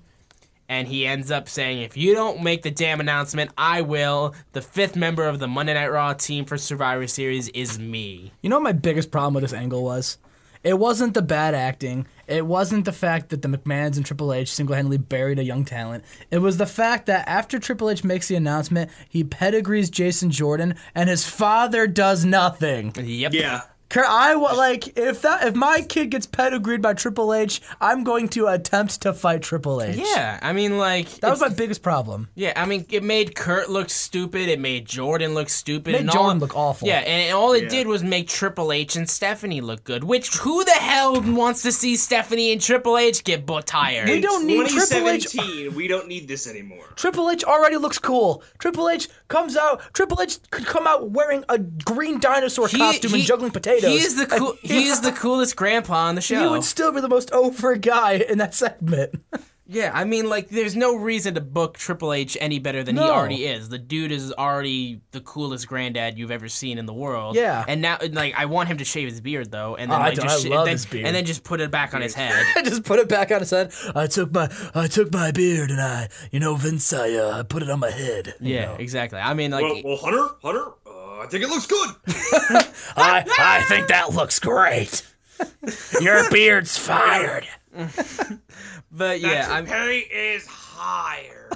and he ends up saying, if you don't make the damn announcement, I will. The 5th member of the Monday Night Raw team for Survivor Series is me. You know what my biggest problem with this angle was? It wasn't the bad acting. It wasn't the fact that the McMahons and Triple H single-handedly buried a young talent. It was the fact that after Triple H makes the announcement, he pedigrees Jason Jordan, and his father does nothing. Yep. Yeah. If my kid gets pedigreed by Triple H, I'm going to attempt to fight Triple H. Yeah, I mean, like, that was my biggest problem. Yeah, I mean, it made Kurt look stupid. It made Jordan look stupid. It made Jordan look awful. Yeah, and all it did was make Triple H and Stephanie look good. Which, who the hell wants to see Stephanie and Triple H get tired? We don't need Triple H. 2017, we don't need this anymore. Triple H already looks cool. Triple H comes out. Triple H could come out wearing a green dinosaur costume and juggling potatoes. He is the coolest grandpa on the show. He would still be the most over guy in that segment. Yeah, I mean, like, there's no reason to book Triple H any better than he already is. The dude is already the coolest granddad you've ever seen in the world. Yeah. And now, like, I want him to shave his beard, though, and then his beard. And then just put it back on his head. Just put it back on his head. I took my beard and Vince, I put it on my head. Yeah, exactly. I mean, like, well, Hunter, I think it looks good. I think that looks great. Your beard's fired. But yeah, pay is hired.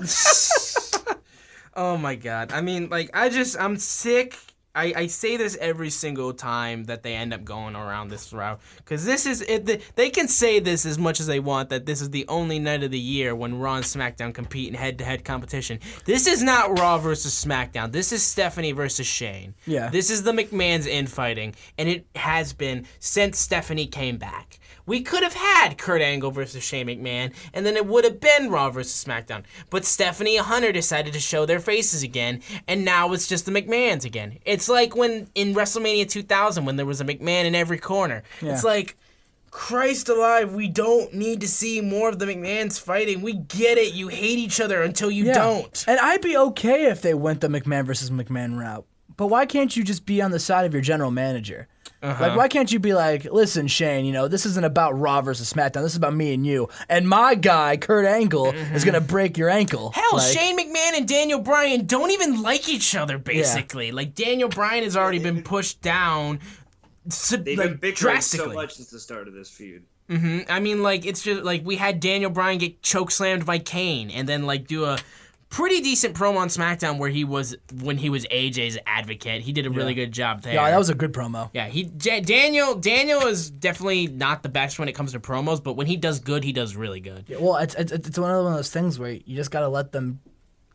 Oh my god. I mean, like, I'm sick. I say this every single time that they end up going around this route, because this is it. They can say this as much as they want, that this is the only night of the year when Raw and SmackDown compete in head-to-head competition. This is not Raw versus SmackDown. This is Stephanie versus Shane. Yeah. This is the McMahons infighting, and it has been since Stephanie came back. We could have had Kurt Angle versus Shane McMahon, and then it would have been Raw versus SmackDown. But Stephanie and Hunter decided to show their faces again, and now it's just the McMahons again. It's like when in WrestleMania 2000 when there was a McMahon in every corner. Yeah. It's like, Christ alive, we don't need to see more of the McMahons fighting. We get it. You hate each other until you don't. And I'd be okay if they went the McMahon versus McMahon route. But why can't you just be on the side of your general manager? Like, why can't you be like, listen, Shane, this isn't about Raw versus SmackDown. This is about me and you. And my guy, Kurt Angle, is going to break your ankle. Hell, Shane McMahon and Daniel Bryan don't even like each other, basically. Yeah. Like, Daniel Bryan has already been pushed down They've been bickering so much since the start of this feud. I mean, like, it's just, like, we had Daniel Bryan get chokeslammed by Kane and then, like, do a pretty decent promo on SmackDown when he was AJ's advocate. He did a really good job there. Yeah, that was a good promo. Yeah, Daniel is definitely not the best when it comes to promos, but when he does good, he does really good. Yeah, well, it's one of those things where you just gotta let them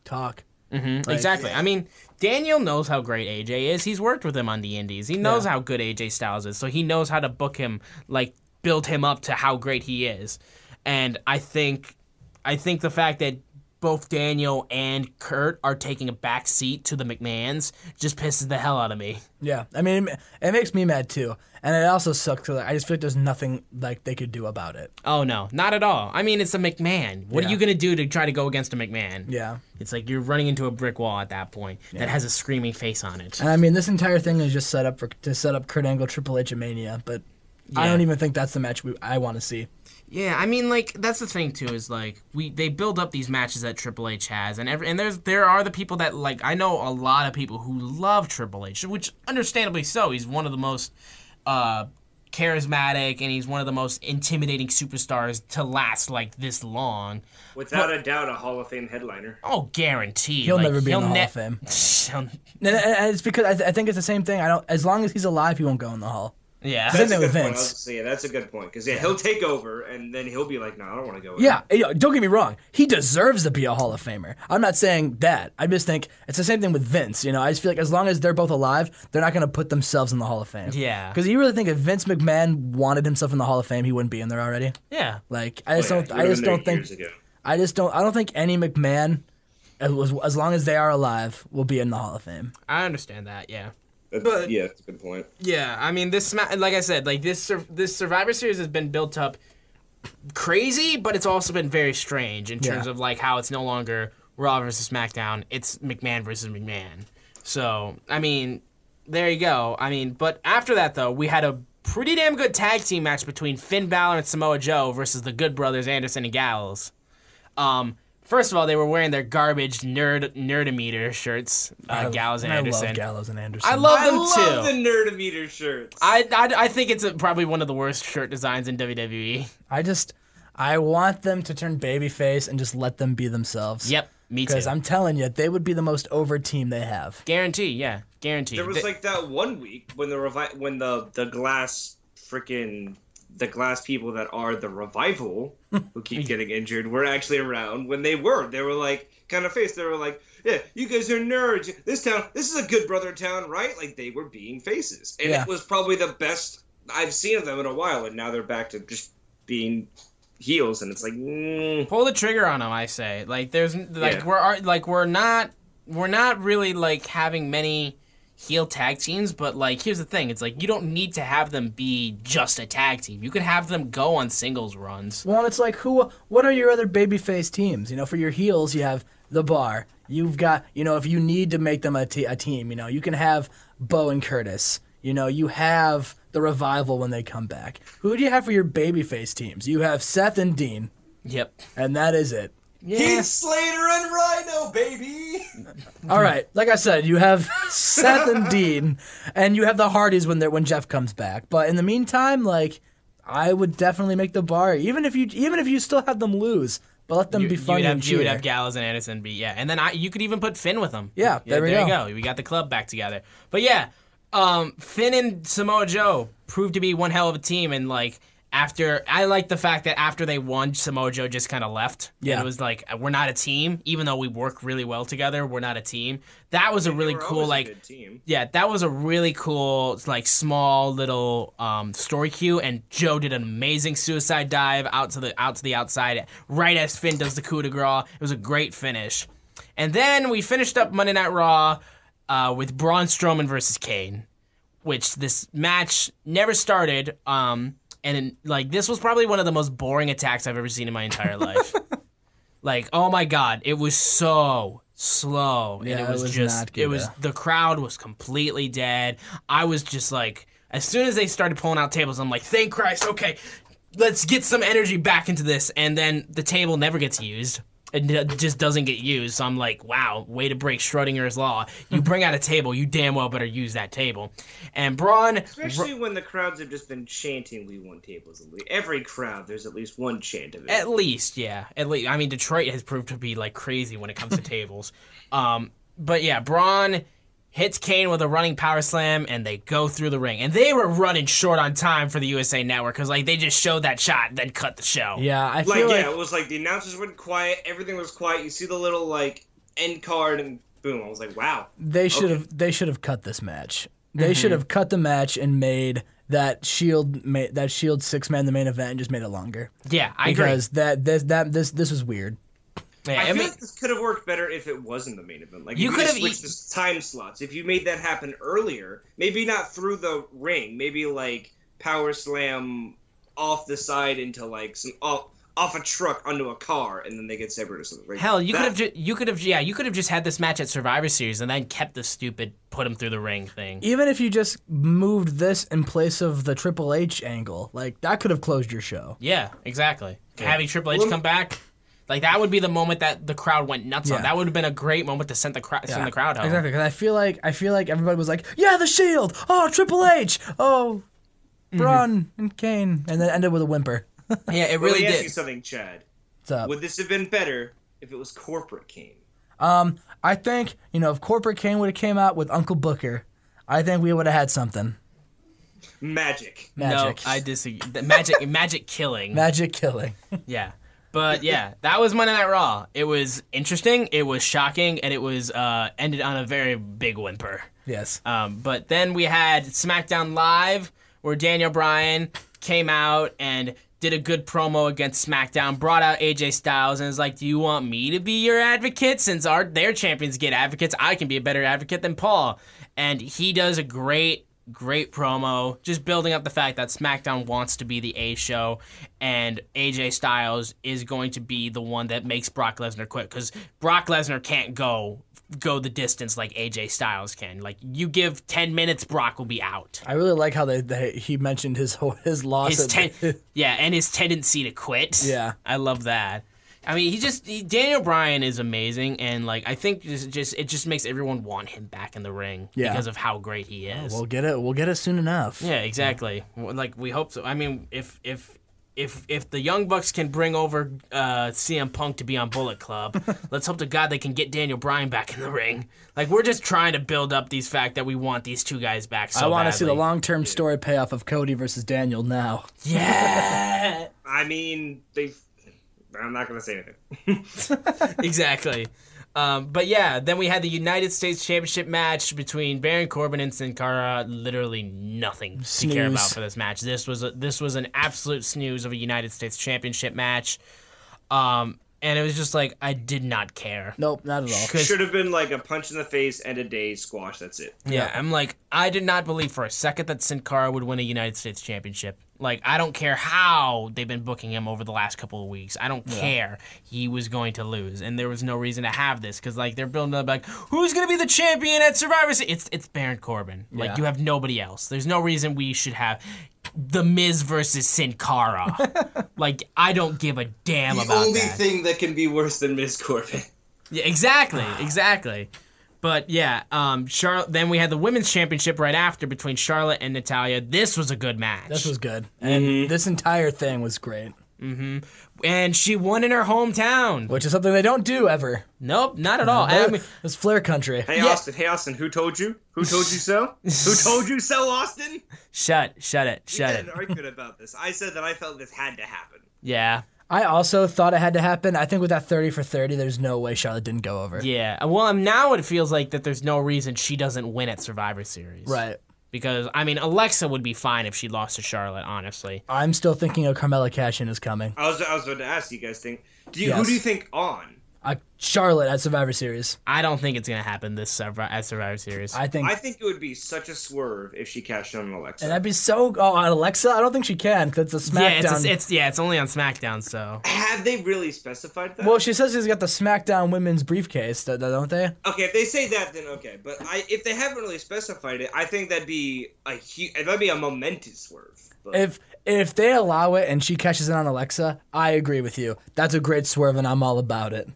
talk. Mm-hmm, exactly. I mean, Daniel knows how great AJ is. He's worked with him on the Indies. He knows how good AJ Styles is, so he knows how to book him, like build him up to how great he is. And I think the fact that both Daniel and Kurt are taking a back seat to the McMahons just pisses the hell out of me. Yeah, I mean, it makes me mad too, and it also sucks because I just feel like there's nothing like they could do about it. Oh no, not at all. I mean, it's a McMahon. What are you gonna do to try to go against a McMahon? Yeah, it's like you're running into a brick wall at that point that has a screaming face on it. And I mean, this entire thing is just set up to set up Kurt Angle Triple H at Mania, but I don't even think that's the match I want to see. Yeah, I mean, like, that's the thing, too, is, like, they build up these matches that Triple H has, and there are the people that, like, I know a lot of people who love Triple H, which, understandably so, he's one of the most charismatic, and he's one of the most intimidating superstars to last, like, this long. Without a doubt, a Hall of Fame headliner. Oh, guaranteed. He'll never be in the Hall of Fame. And it's because I think it's the same thing. As long as he's alive, he won't go in the Hall. Yeah, same thing with Vince. Yeah, that's a good point because he'll take over and then he'll be like, "No, I don't want to go." Yeah, don't get me wrong. He deserves to be a Hall of Famer. I'm not saying that. I just think it's the same thing with Vince. You know, I just feel like as long as they're both alive, they're not going to put themselves in the Hall of Fame. Yeah, because you really think if Vince McMahon wanted himself in the Hall of Fame, he wouldn't be in there already. Yeah, like I don't think any McMahon, as long as they are alive, will be in the Hall of Fame. I understand that. Yeah. But yeah, that's a good point. Yeah, I mean, like I said, like this Survivor Series has been built up crazy, but it's also been very strange in terms of like how it's no longer Raw versus SmackDown, it's McMahon versus McMahon. So, I mean, there you go. I mean, but after that though, we had a pretty damn good tag team match between Finn Balor and Samoa Joe versus the Good Brothers Anderson and Gallows. First of all, they were wearing their garbage Nerdometer shirts, Gallows and Anderson. I love Gallows and Anderson. I love them too. I love the Nerdometer shirts. I think it's probably one of the worst shirt designs in WWE. I want them to turn babyface and just let them be themselves. Yep, me too. Because I'm telling you, they would be the most over team they have. Guarantee, yeah, guarantee. There was like that one week when the glass people that are the Revival who keep getting injured were actually around when they were like kind of face. They were like, yeah, you guys are nerds. This is a good brother town, right? Like they were being faces. And it was probably the best I've seen of them in a while. And now they're back to just being heels. And it's like, pull the trigger on them, I say. Like there's like, we're not really like having many heel tag teams, but like here's the thing, it's like you don't need to have them be just a tag team. You could have them go on singles runs. Well, it's like what are your other babyface teams? You know, for your heels you have the Bar. You've got, you know, if you need to make them a team, you know, you can have Bo and Curtis. You know, you have the Revival when they come back. Who do you have for your babyface teams? You have Seth and Dean. Yep. And that is it. Yeah. Heath Slater and Rhino, baby! All right, like I said, you have Seth and Dean, and you have the Hardys when Jeff comes back. But in the meantime, like, I would definitely make the Bar, even if you still have them lose, but let them be fun and cheer. You would have Gallows and Anderson be, yeah. And then you could even put Finn with them. Yeah, there you go. We got the club back together. But yeah, Finn and Samoa Joe proved to be one hell of a team, and like, I like the fact that after they won, Samoa Joe just kind of left. Yeah. And it was like, we're not a team. Even though we work really well together, we're not a team. That was a really cool, like, team. Yeah, that was a really cool, like, small little story cue. And Joe did an amazing suicide dive out to the outside, right as Finn does the coup de grace. It was a great finish. And then we finished up Monday Night Raw with Braun Strowman versus Kane, which this match never started. And like this was probably one of the most boring attacks I've ever seen in my entire life. Like, oh my god, it was so slow, and it was just the crowd was completely dead. I was just like, as soon as they started pulling out tables, I'm like, thank Christ, okay, let's get some energy back into this. And then the table never gets used. It just doesn't get used. So I'm like, wow, way to break Schrodinger's law. You bring out a table, you damn well better use that table. And Braun... Especially when the crowds have just been chanting, we want tables. Every crowd, there's at least one chant of it. At least, yeah. At least, I mean, Detroit has proved to be, like, crazy when it comes to tables. But, yeah, Braun hits Kane with a running power slam, and they go through the ring. And they were running short on time for the USA Network, because, like, they just showed that shot, then cut the show. Yeah, I feel like... Yeah, it was like the announcers went quiet, everything was quiet, you see the little, like, end card, and boom, I was like, wow. They should have cut this match. They should have cut the match and made that Shield 6-man the main event and just made it longer. Yeah, I agree. Because this was weird. Yeah, I feel like this could have worked better if it wasn't the main event. Like, you could have switched the time slots. If you made that happen earlier, maybe not through the ring, maybe like power slam off the side into like some off a truck onto a car, and then they get separated or something. Right? Hell, you could have just had this match at Survivor Series and then kept the stupid put him through the ring thing. Even if you just moved this in place of the Triple H angle, like that could have closed your show. Yeah, exactly. Yeah. Having Triple H come back. Like, that would be the moment that the crowd went nuts on. That would have been a great moment to send the crowd home. Exactly, because I feel like everybody was like, yeah, the Shield! Oh, Triple H! Oh, Braun and Kane. And then ended with a whimper. Yeah, it really did. Let me ask you something, Chad. What's up? Would this have been better if it was Corporate Kane? I think, if Corporate Kane would have came out with Uncle Booker, I think we would have had something. Magic. No, I disagree. Magic killing. Magic killing. Yeah. But yeah, that was Monday Night Raw. It was interesting, it was shocking, and it was ended on a very big whimper. Yes. But then we had SmackDown Live, where Daniel Bryan came out and did a good promo against SmackDown, brought out AJ Styles, and was like, do you want me to be your advocate? Since their champions get advocates, I can be a better advocate than Paul. And he does a great promo, just building up the fact that SmackDown wants to be the A show, and AJ Styles is going to be the one that makes Brock Lesnar quit, because Brock Lesnar can't go the distance like AJ Styles can. Like, you give 10 minutes, Brock will be out. I really like how he mentioned his loss. And his tendency to quit. Yeah. I love that. I mean, Daniel Bryan is amazing, and like I think it just makes everyone want him back in the ring because of how great he is. We'll get it soon enough. Yeah, exactly. Yeah. Like, we hope so. I mean, if the Young Bucks can bring over CM Punk to be on Bullet Club, let's hope to God they can get Daniel Bryan back in the ring. Like, we're just trying to build up these fact that we want these two guys back so I want badly. to see the long-term story payoff of Cody versus Daniel now. Yeah. I mean, I'm not going to say anything. Exactly. But yeah, then we had the United States Championship match between Baron Corbin and Sin Cara. Literally nothing to care about for this match. This was an absolute snooze of a United States Championship match. And it was just like, I did not care. Nope, not at all. Should have been like a punch in the face and a day squash. That's it. Yeah, I'm like, I did not believe for a second that Sin Cara would win a United States Championship. Like, I don't care how they've been booking him over the last couple of weeks. I don't care. He was going to lose, and there was no reason to have this, because like they're building up like, who's going to be the champion at Survivor Series? It's Baron Corbin. Like, you have nobody else. There's no reason we should have The Miz versus Sin Cara. Like, I don't give a damn about that. The only thing that can be worse than Miz Corbin. Yeah, exactly. But yeah, then we had the women's championship right after between Charlotte and Natalya. This was a good match. This was good. And this entire thing was great. Mm-hmm. And she won in her hometown. Which is something they don't do ever. Nope, not at all. It's Flair country. Hey, Austin, who told you? Who told you so? Who told you so, Austin? Shut it. We had an argument about this. I said that I felt this had to happen. Yeah. I also thought it had to happen. I think with that 30 for 30, there's no way Charlotte didn't go over. Yeah. Well, now it feels like that there's no reason she doesn't win at Survivor Series. Right. Because, I mean, Alexa would be fine if she lost to Charlotte, honestly. I'm still thinking a Carmella cash-in is coming. I was about to ask you guys, who do you think on? Charlotte at Survivor Series. I don't think it's going to happen at Survivor Series. I think it would be such a swerve if she cashed in on Alexa. And that'd be so... Oh, on Alexa? I don't think she can, because it's a SmackDown. Yeah, it's only on SmackDown, so... Have they really specified that? Well, she says she's got the SmackDown women's briefcase, don't they? Okay, if they say that, then okay. But if they haven't really specified it, I think that'd be a momentous swerve. But... if they allow it and she catches it on Alexa, I agree with you. That's a great swerve, and I'm all about it.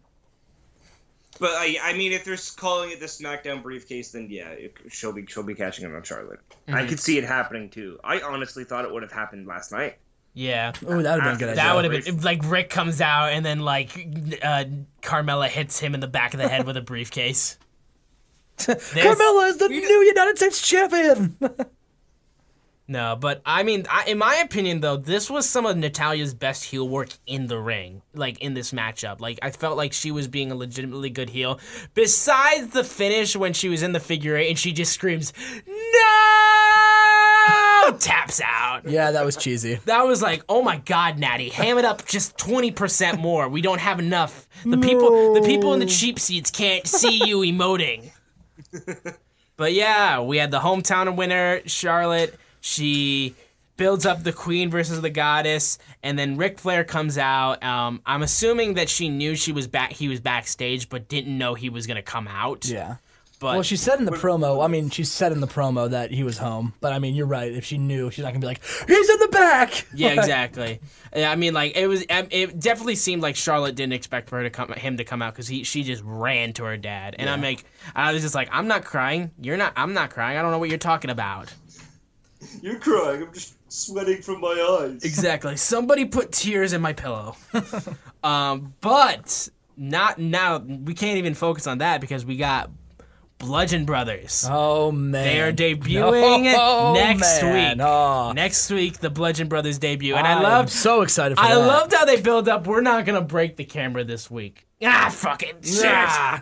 But I mean, if they're calling it the SmackDown briefcase, then yeah, she'll be catching it on Charlotte. I could see it happening too. I honestly thought it would have happened last night. Yeah. Oh, that would have been a good idea. That would have been like Rick comes out and then like Carmella hits him in the back of the head with a briefcase. Carmella is the new United States champion. No, but I mean, in my opinion, though, this was some of Natalya's best heel work in the ring, like in this matchup. Like, I felt like she was being a legitimately good heel. Besides the finish when she was in the figure eight and she just screams, "No!" taps out. Yeah, that was cheesy. That was like, oh my God, Natty, ham it up just 20% more. We don't have enough. The people in the cheap seats can't see you emoting. But yeah, we had the hometown winner, Charlotte. She builds up the Queen versus the Goddess, and then Ric Flair comes out. I'm assuming that she knew he was backstage, but didn't know he was gonna come out. Yeah. But well, she said in the promo. I mean, she said in the promo that he was home. But I mean, you're right. If she knew, she's not gonna be like, "He's in the back." Yeah, exactly. I mean, like it definitely seemed like Charlotte didn't expect him to come out because she just ran to her dad, and Yeah. I was just like, I'm not crying. You're not. I'm not crying. I don't know what you're talking about. You're crying. I'm just sweating from my eyes. Exactly. Somebody put tears in my pillow. But not now. We can't even focus on that because we got Bludgeon Brothers. Oh man, they are debuting next man. week. Oh. Next week, the Bludgeon Brothers debut, and I'm so excited for that. I loved how they build up. We're not gonna break the camera this week. Fucking shit.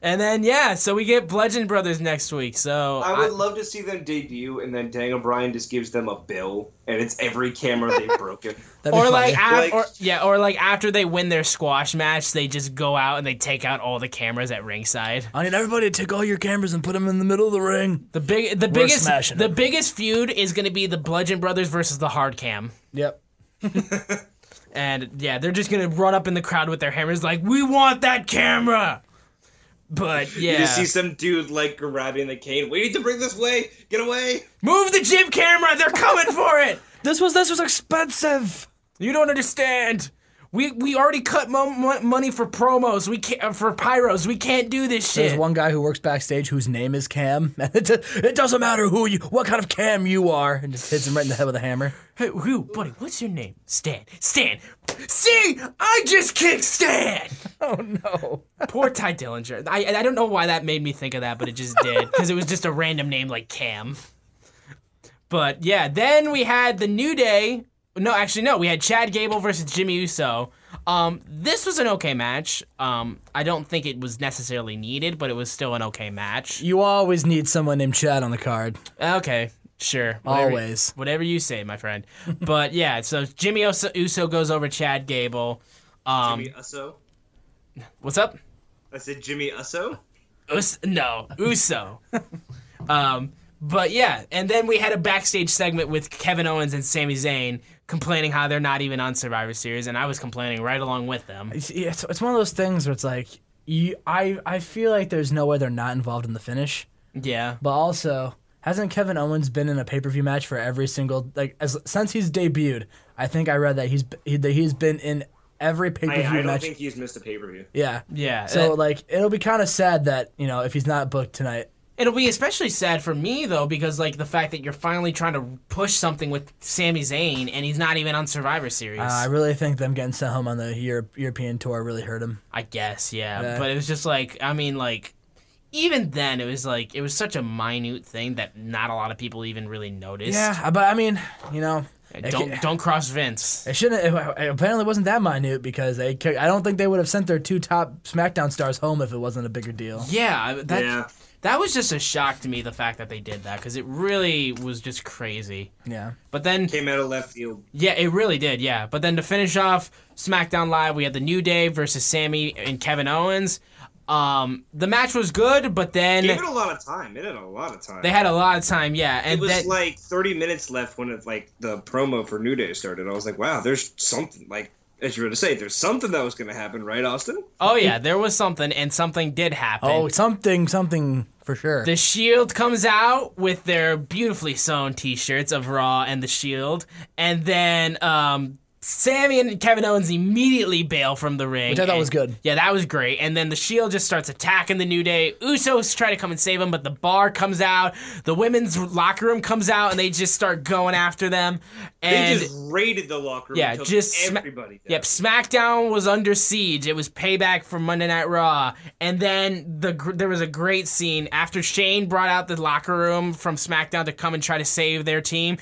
And then so we get Bludgeon Brothers next week. So I would love to see them debut, and then Daniel Bryan just gives them a bill, and it's every camera they've broken. Or like after they win their squash match, they just go out and they take out all the cameras at ringside. I need everybody to take all your cameras and put them in the middle of the ring. The biggest feud is going to be the Bludgeon Brothers versus the Hard Cam. Yep. And yeah, they're just going to run up in the crowd with their hammers like, "We want that camera." But yeah, you just see some dude like grabbing the cane. We need to bring this way. Get away! Move the gym camera. They're coming for it. This was expensive. You don't understand. We already cut money for promos. We can't for pyros. We can't do this shit. There's one guy who works backstage whose name is Cam. It doesn't matter what kind of Cam you are, and just hits him right in the head with a hammer. Hey, buddy? What's your name? Stan. See, I just kicked Stan. Oh no. Poor Ty Dillinger. I don't know why that made me think of that, but it just did because it was just a random name like Cam. But yeah, then we had the New Day. No, actually, no. We had Chad Gable versus Jimmy Uso. This was an okay match. I don't think it was necessarily needed, but it was still an okay match. You always need someone named Chad on the card. Okay, sure. Always. Whatever you say, my friend. But yeah, so Jimmy Uso goes over Chad Gable. Jimmy Uso? What's up? I said Jimmy Uso? No, Uso. But yeah, and then we had a backstage segment with Kevin Owens and Sami Zayn complaining how they're not even on Survivor Series, and I was complaining right along with them. It's one of those things where it's like, I feel like there's no way they're not involved in the finish. Yeah. But also, hasn't Kevin Owens been in a pay-per-view match for every single, since he's debuted? I think I read that he's been in every pay-per-view match. I don't think he's missed a pay-per-view. Yeah. Yeah. So, it'll be kind of sad that, if he's not booked tonight. It'll be especially sad for me, though, because, the fact that you're finally trying to push something with Sami Zayn, and he's not even on Survivor Series. I really think them getting sent home on the European tour really hurt him. I guess, yeah. But it was just even then, it was such a minute thing that not a lot of people even really noticed. Yeah, but don't cross Vince. It shouldn't. It apparently wasn't that minute because I don't think they would have sent their two top SmackDown stars home if it wasn't a bigger deal. Yeah, that was just a shock to me, the fact that they did that, because it really was just crazy. Yeah. But then came out of left field. Yeah, it really did. Yeah. But then to finish off SmackDown Live, we had the New Day versus Sammy and Kevin Owens. The match was good, but then Gave it a lot of time. It had a lot of time. They had a lot of time, yeah. And it was 30 minutes left when the promo for New Day started. I was like, wow, there's something as you were to say, there's something that was going to happen, right, Austin? Oh yeah, there was something, and something did happen. Oh, something for sure. The Shield comes out with their beautifully sewn T-shirts of Raw and the Shield, and then Sammy and Kevin Owens immediately bail from the ring. Which I thought was good. Yeah, that was great. And then the Shield just starts attacking the New Day. Usos try to come and save them, but the Bar comes out. The women's locker room comes out, and they just start going after them. And they just raided the locker room. yeah, and took just everybody down. Yep, SmackDown was under siege. It was payback for Monday Night Raw. And then there was a great scene after Shane brought out the locker room from SmackDown to come and try to save their team.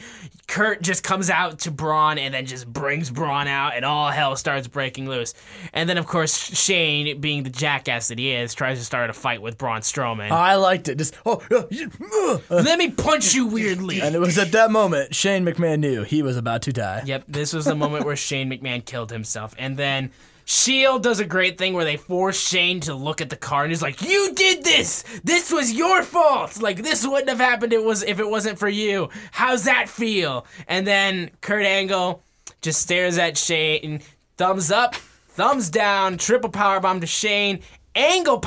Kurt just comes out to Braun and then just brings Braun out, and all hell starts breaking loose. And then, of course, Shane, being the jackass that he is, tries to start a fight with Braun Strowman. I liked it. Just Let me punch you weirdly. And it was at that moment Shane McMahon knew he was about to die. Yep, this was the moment where Shane McMahon killed himself. And then Shield does a great thing where they force Shane to look at the card, and he's like, "You did this! This was your fault! Like, this wouldn't have happened if it wasn't for you. How's that feel?" And then Kurt Angle just stares at Shane, thumbs up, thumbs down, triple powerbomb to Shane, angle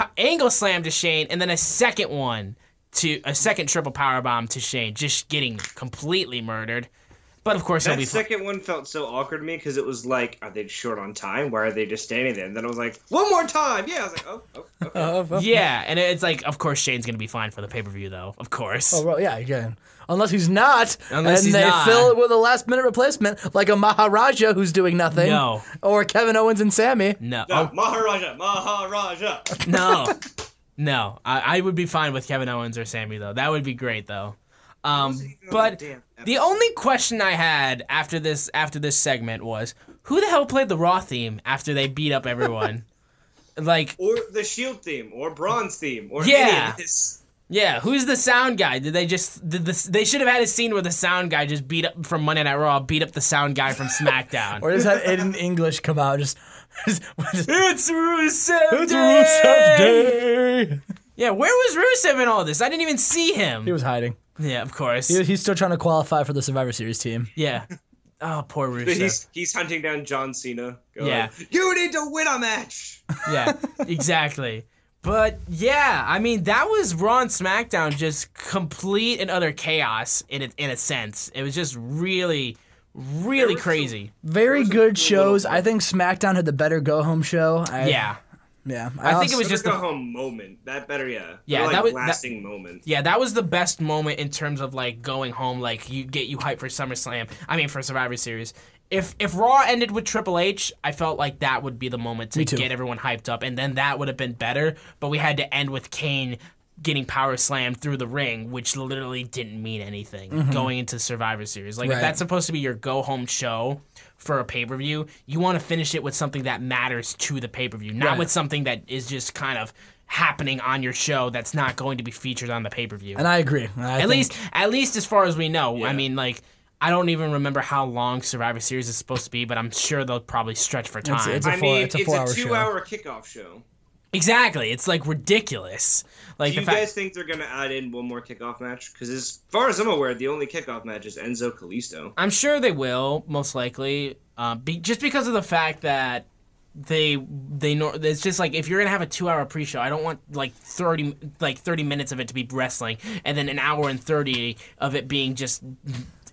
slam to Shane, and then a second triple powerbomb to Shane, just getting completely murdered. But of course, that second one felt so awkward to me because it was like, are they short on time? Why are they just standing there? And then I was like, one more time. Yeah, I was like, oh, okay. Yeah, and it's like, of course, Shane's gonna be fine for the pay-per-view, though. Of course. Oh, well, yeah. Unless he's not. Unless he's they not. fill it with a last-minute replacement, like a Maharaja who's doing nothing. No. Or Kevin Owens and Sammy. No. No, Maharaja. No. I would be fine with Kevin Owens or Sammy, though. That would be great, though. But the only question I had after this segment was, who the hell played the Raw theme after they beat up everyone? Like, or the Shield theme, or Braun's theme, or yeah. any of this. Yeah, who's the sound guy? They should have had a scene where the sound guy just beat up from Monday Night Raw, beat up the sound guy from SmackDown. Or just have Aiden English come out, just it's Rusev Day! Yeah, where was Rusev in all this? I didn't even see him. He was hiding. Yeah, of course. He's still trying to qualify for the Survivor Series team. Yeah. Oh, poor Rusev. He's hunting down John Cena. Yeah. You need to win a match! Yeah, exactly. But, yeah, I mean, that was Raw and SmackDown, just complete and utter chaos in a sense. It was just really, really crazy. Very good shows. I think SmackDown had the better go-home show. Yeah. Yeah, I think it was just a go-home moment. That better, yeah. Yeah, like that was lasting moment. Yeah, that was the best moment in terms of like going home. Like you hyped for SummerSlam. I mean, for Survivor Series. If Raw ended with Triple H, I felt like that would be the moment to get everyone hyped up, and then that would have been better. But we had to end with Kane getting power slammed through the ring, which literally didn't mean anything going into Survivor Series. Like if that's supposed to be your go home show for a pay-per-view, you want to finish it with something that matters to the pay-per-view, not with something that is just kind of happening on your show that's not going to be featured on the pay-per-view. And I agree. At least as far as we know. Yeah. I mean, like, I don't even remember how long Survivor Series is supposed to be, but I'm sure they'll probably stretch for time. It's a 4-hour show. 2-hour kickoff show. Exactly. It's like ridiculous. Like, do you guys think they're going to add in one more kickoff match? Because as far as I'm aware, the only kickoff match is Enzo Kalisto. I'm sure they will, most likely. Just because of the fact that they know it's just like if you're gonna have a 2-hour pre-show, I don't want like 30 minutes of it to be wrestling and then an hour and 30 of it being just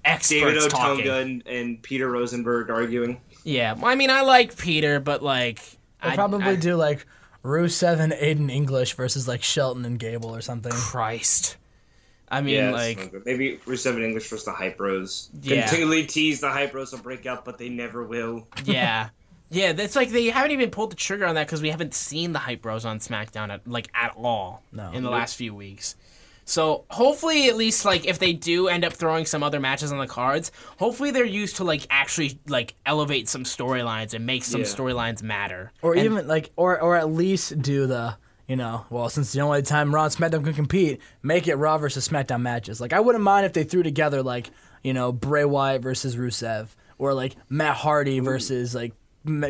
experts talking. David Otunga and Peter Rosenberg arguing. Yeah, I mean I like Peter, but like I'll probably do like Rusev and Aiden English versus like Shelton and Gable or something. Christ. I mean, maybe Rusev and English versus the Hype Bros. Continually tease the Hype Bros will break up, but they never will. Yeah. Yeah, that's like they haven't even pulled the trigger on that because we haven't seen the Hype Bros on SmackDown at all in the last few weeks. So hopefully, at least like if they do end up throwing some other matches on the cards, hopefully they're used to like actually like elevate some storylines and make some storylines matter, or even like or at least do the. Since the only time Raw and SmackDown can compete, make it Raw versus SmackDown matches. Like, I wouldn't mind if they threw together, like, Bray Wyatt versus Rusev, or, like, Matt Hardy versus, like,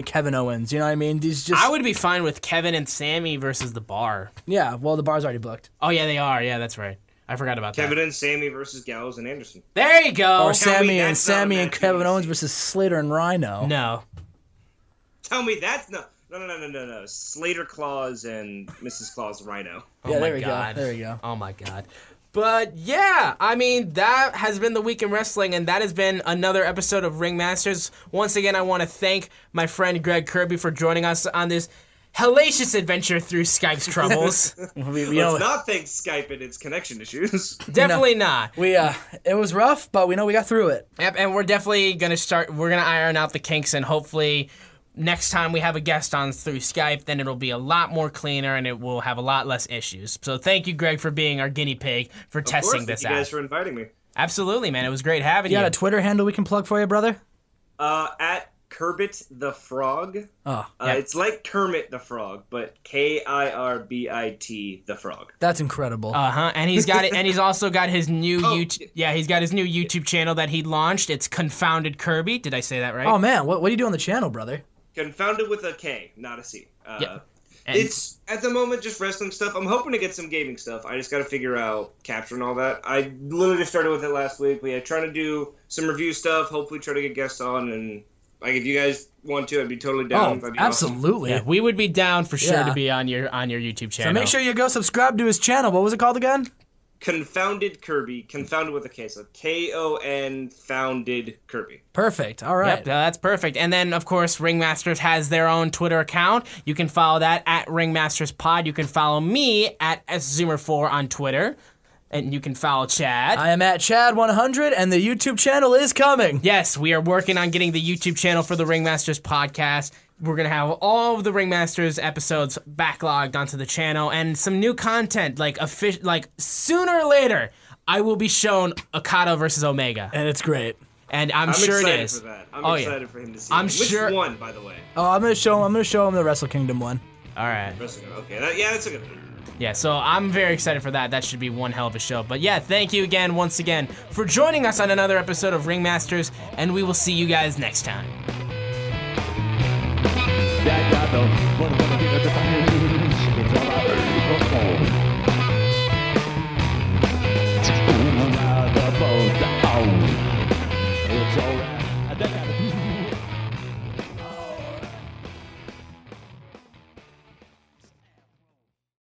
Kevin Owens. You know what I mean? I would be fine with Kevin and Sammy versus The Bar. Yeah, well, The Bar's already booked. Oh, yeah, they are. Yeah, that's right. I forgot about Kevin and Sammy versus Gallows and Anderson. There you go! Or Sammy and Kevin Owens versus Slater and Rhino. No. Tell me that's no. Slater Claus and Mrs. Claus Rhino. Yeah, Oh my there we God. go. There we go. Oh my God. But yeah, I mean, that has been the week in wrestling, and that has been another episode of Ringmasters. Once again, I want to thank my friend Greg Kirby for joining us on this hellacious adventure through Skype's troubles. Let's not thank Skype and its connection issues. Definitely not. It was rough, but we know we got through it. Yep, and we're definitely gonna iron out the kinks, and hopefully next time we have a guest on through Skype, then it'll be a lot more cleaner and it will have a lot less issues. So thank you, Greg, for being our guinea pig for testing this out. Thank you guys for inviting me. Absolutely, man. It was great having you. You got a Twitter handle we can plug for you, brother? At Kirbit the Frog. Oh, It's like Kermit the Frog, but Kirbit the Frog. that's incredible. And he's got it, and he's also got his new YouTube. Yeah, he's got his new YouTube channel that he launched. It's Confounded Kirby. Did I say that right? Oh man, what do you do on the channel, brother? Confounded with a K, not a C. Yeah. It's, at the moment, just wrestling stuff. I'm hoping to get some gaming stuff. I just got to figure out capture and all that. I literally just started with it last week. We are trying to do some review stuff, hopefully try to get guests on, and like if you guys want to, I'd be totally down. That'd be absolutely. Yeah, we would be down for sure to be on your YouTube channel. So make sure you go subscribe to his channel. What was it called again? Confounded Kirby, confounded with a K, so K-O-N founded Kirby. Perfect. All right. Yep, that's perfect. And then, of course, Ringmasters has their own Twitter account. You can follow that at RingmastersPod. You can follow me at SZoomer4 on Twitter. And you can follow Chad. I am at Chad100, and the YouTube channel is coming. Yes, we are working on getting the YouTube channel for the Ringmasters podcast. We're going to have all of the Ringmasters episodes backlogged onto the channel and some new content, like sooner or later, I will be shown Okada versus Omega. And it's great. And I'm sure it is. For that. I'm excited for him to see I'm him. sure. Which one, by the way? Oh, I'm gonna show him the Wrestle Kingdom one. All right. Okay, that's a good one. Yeah, so I'm very excited for that. That should be one hell of a show. But yeah, thank you again, once again, for joining us on another episode of Ringmasters, and we will see you guys next time. Yeah,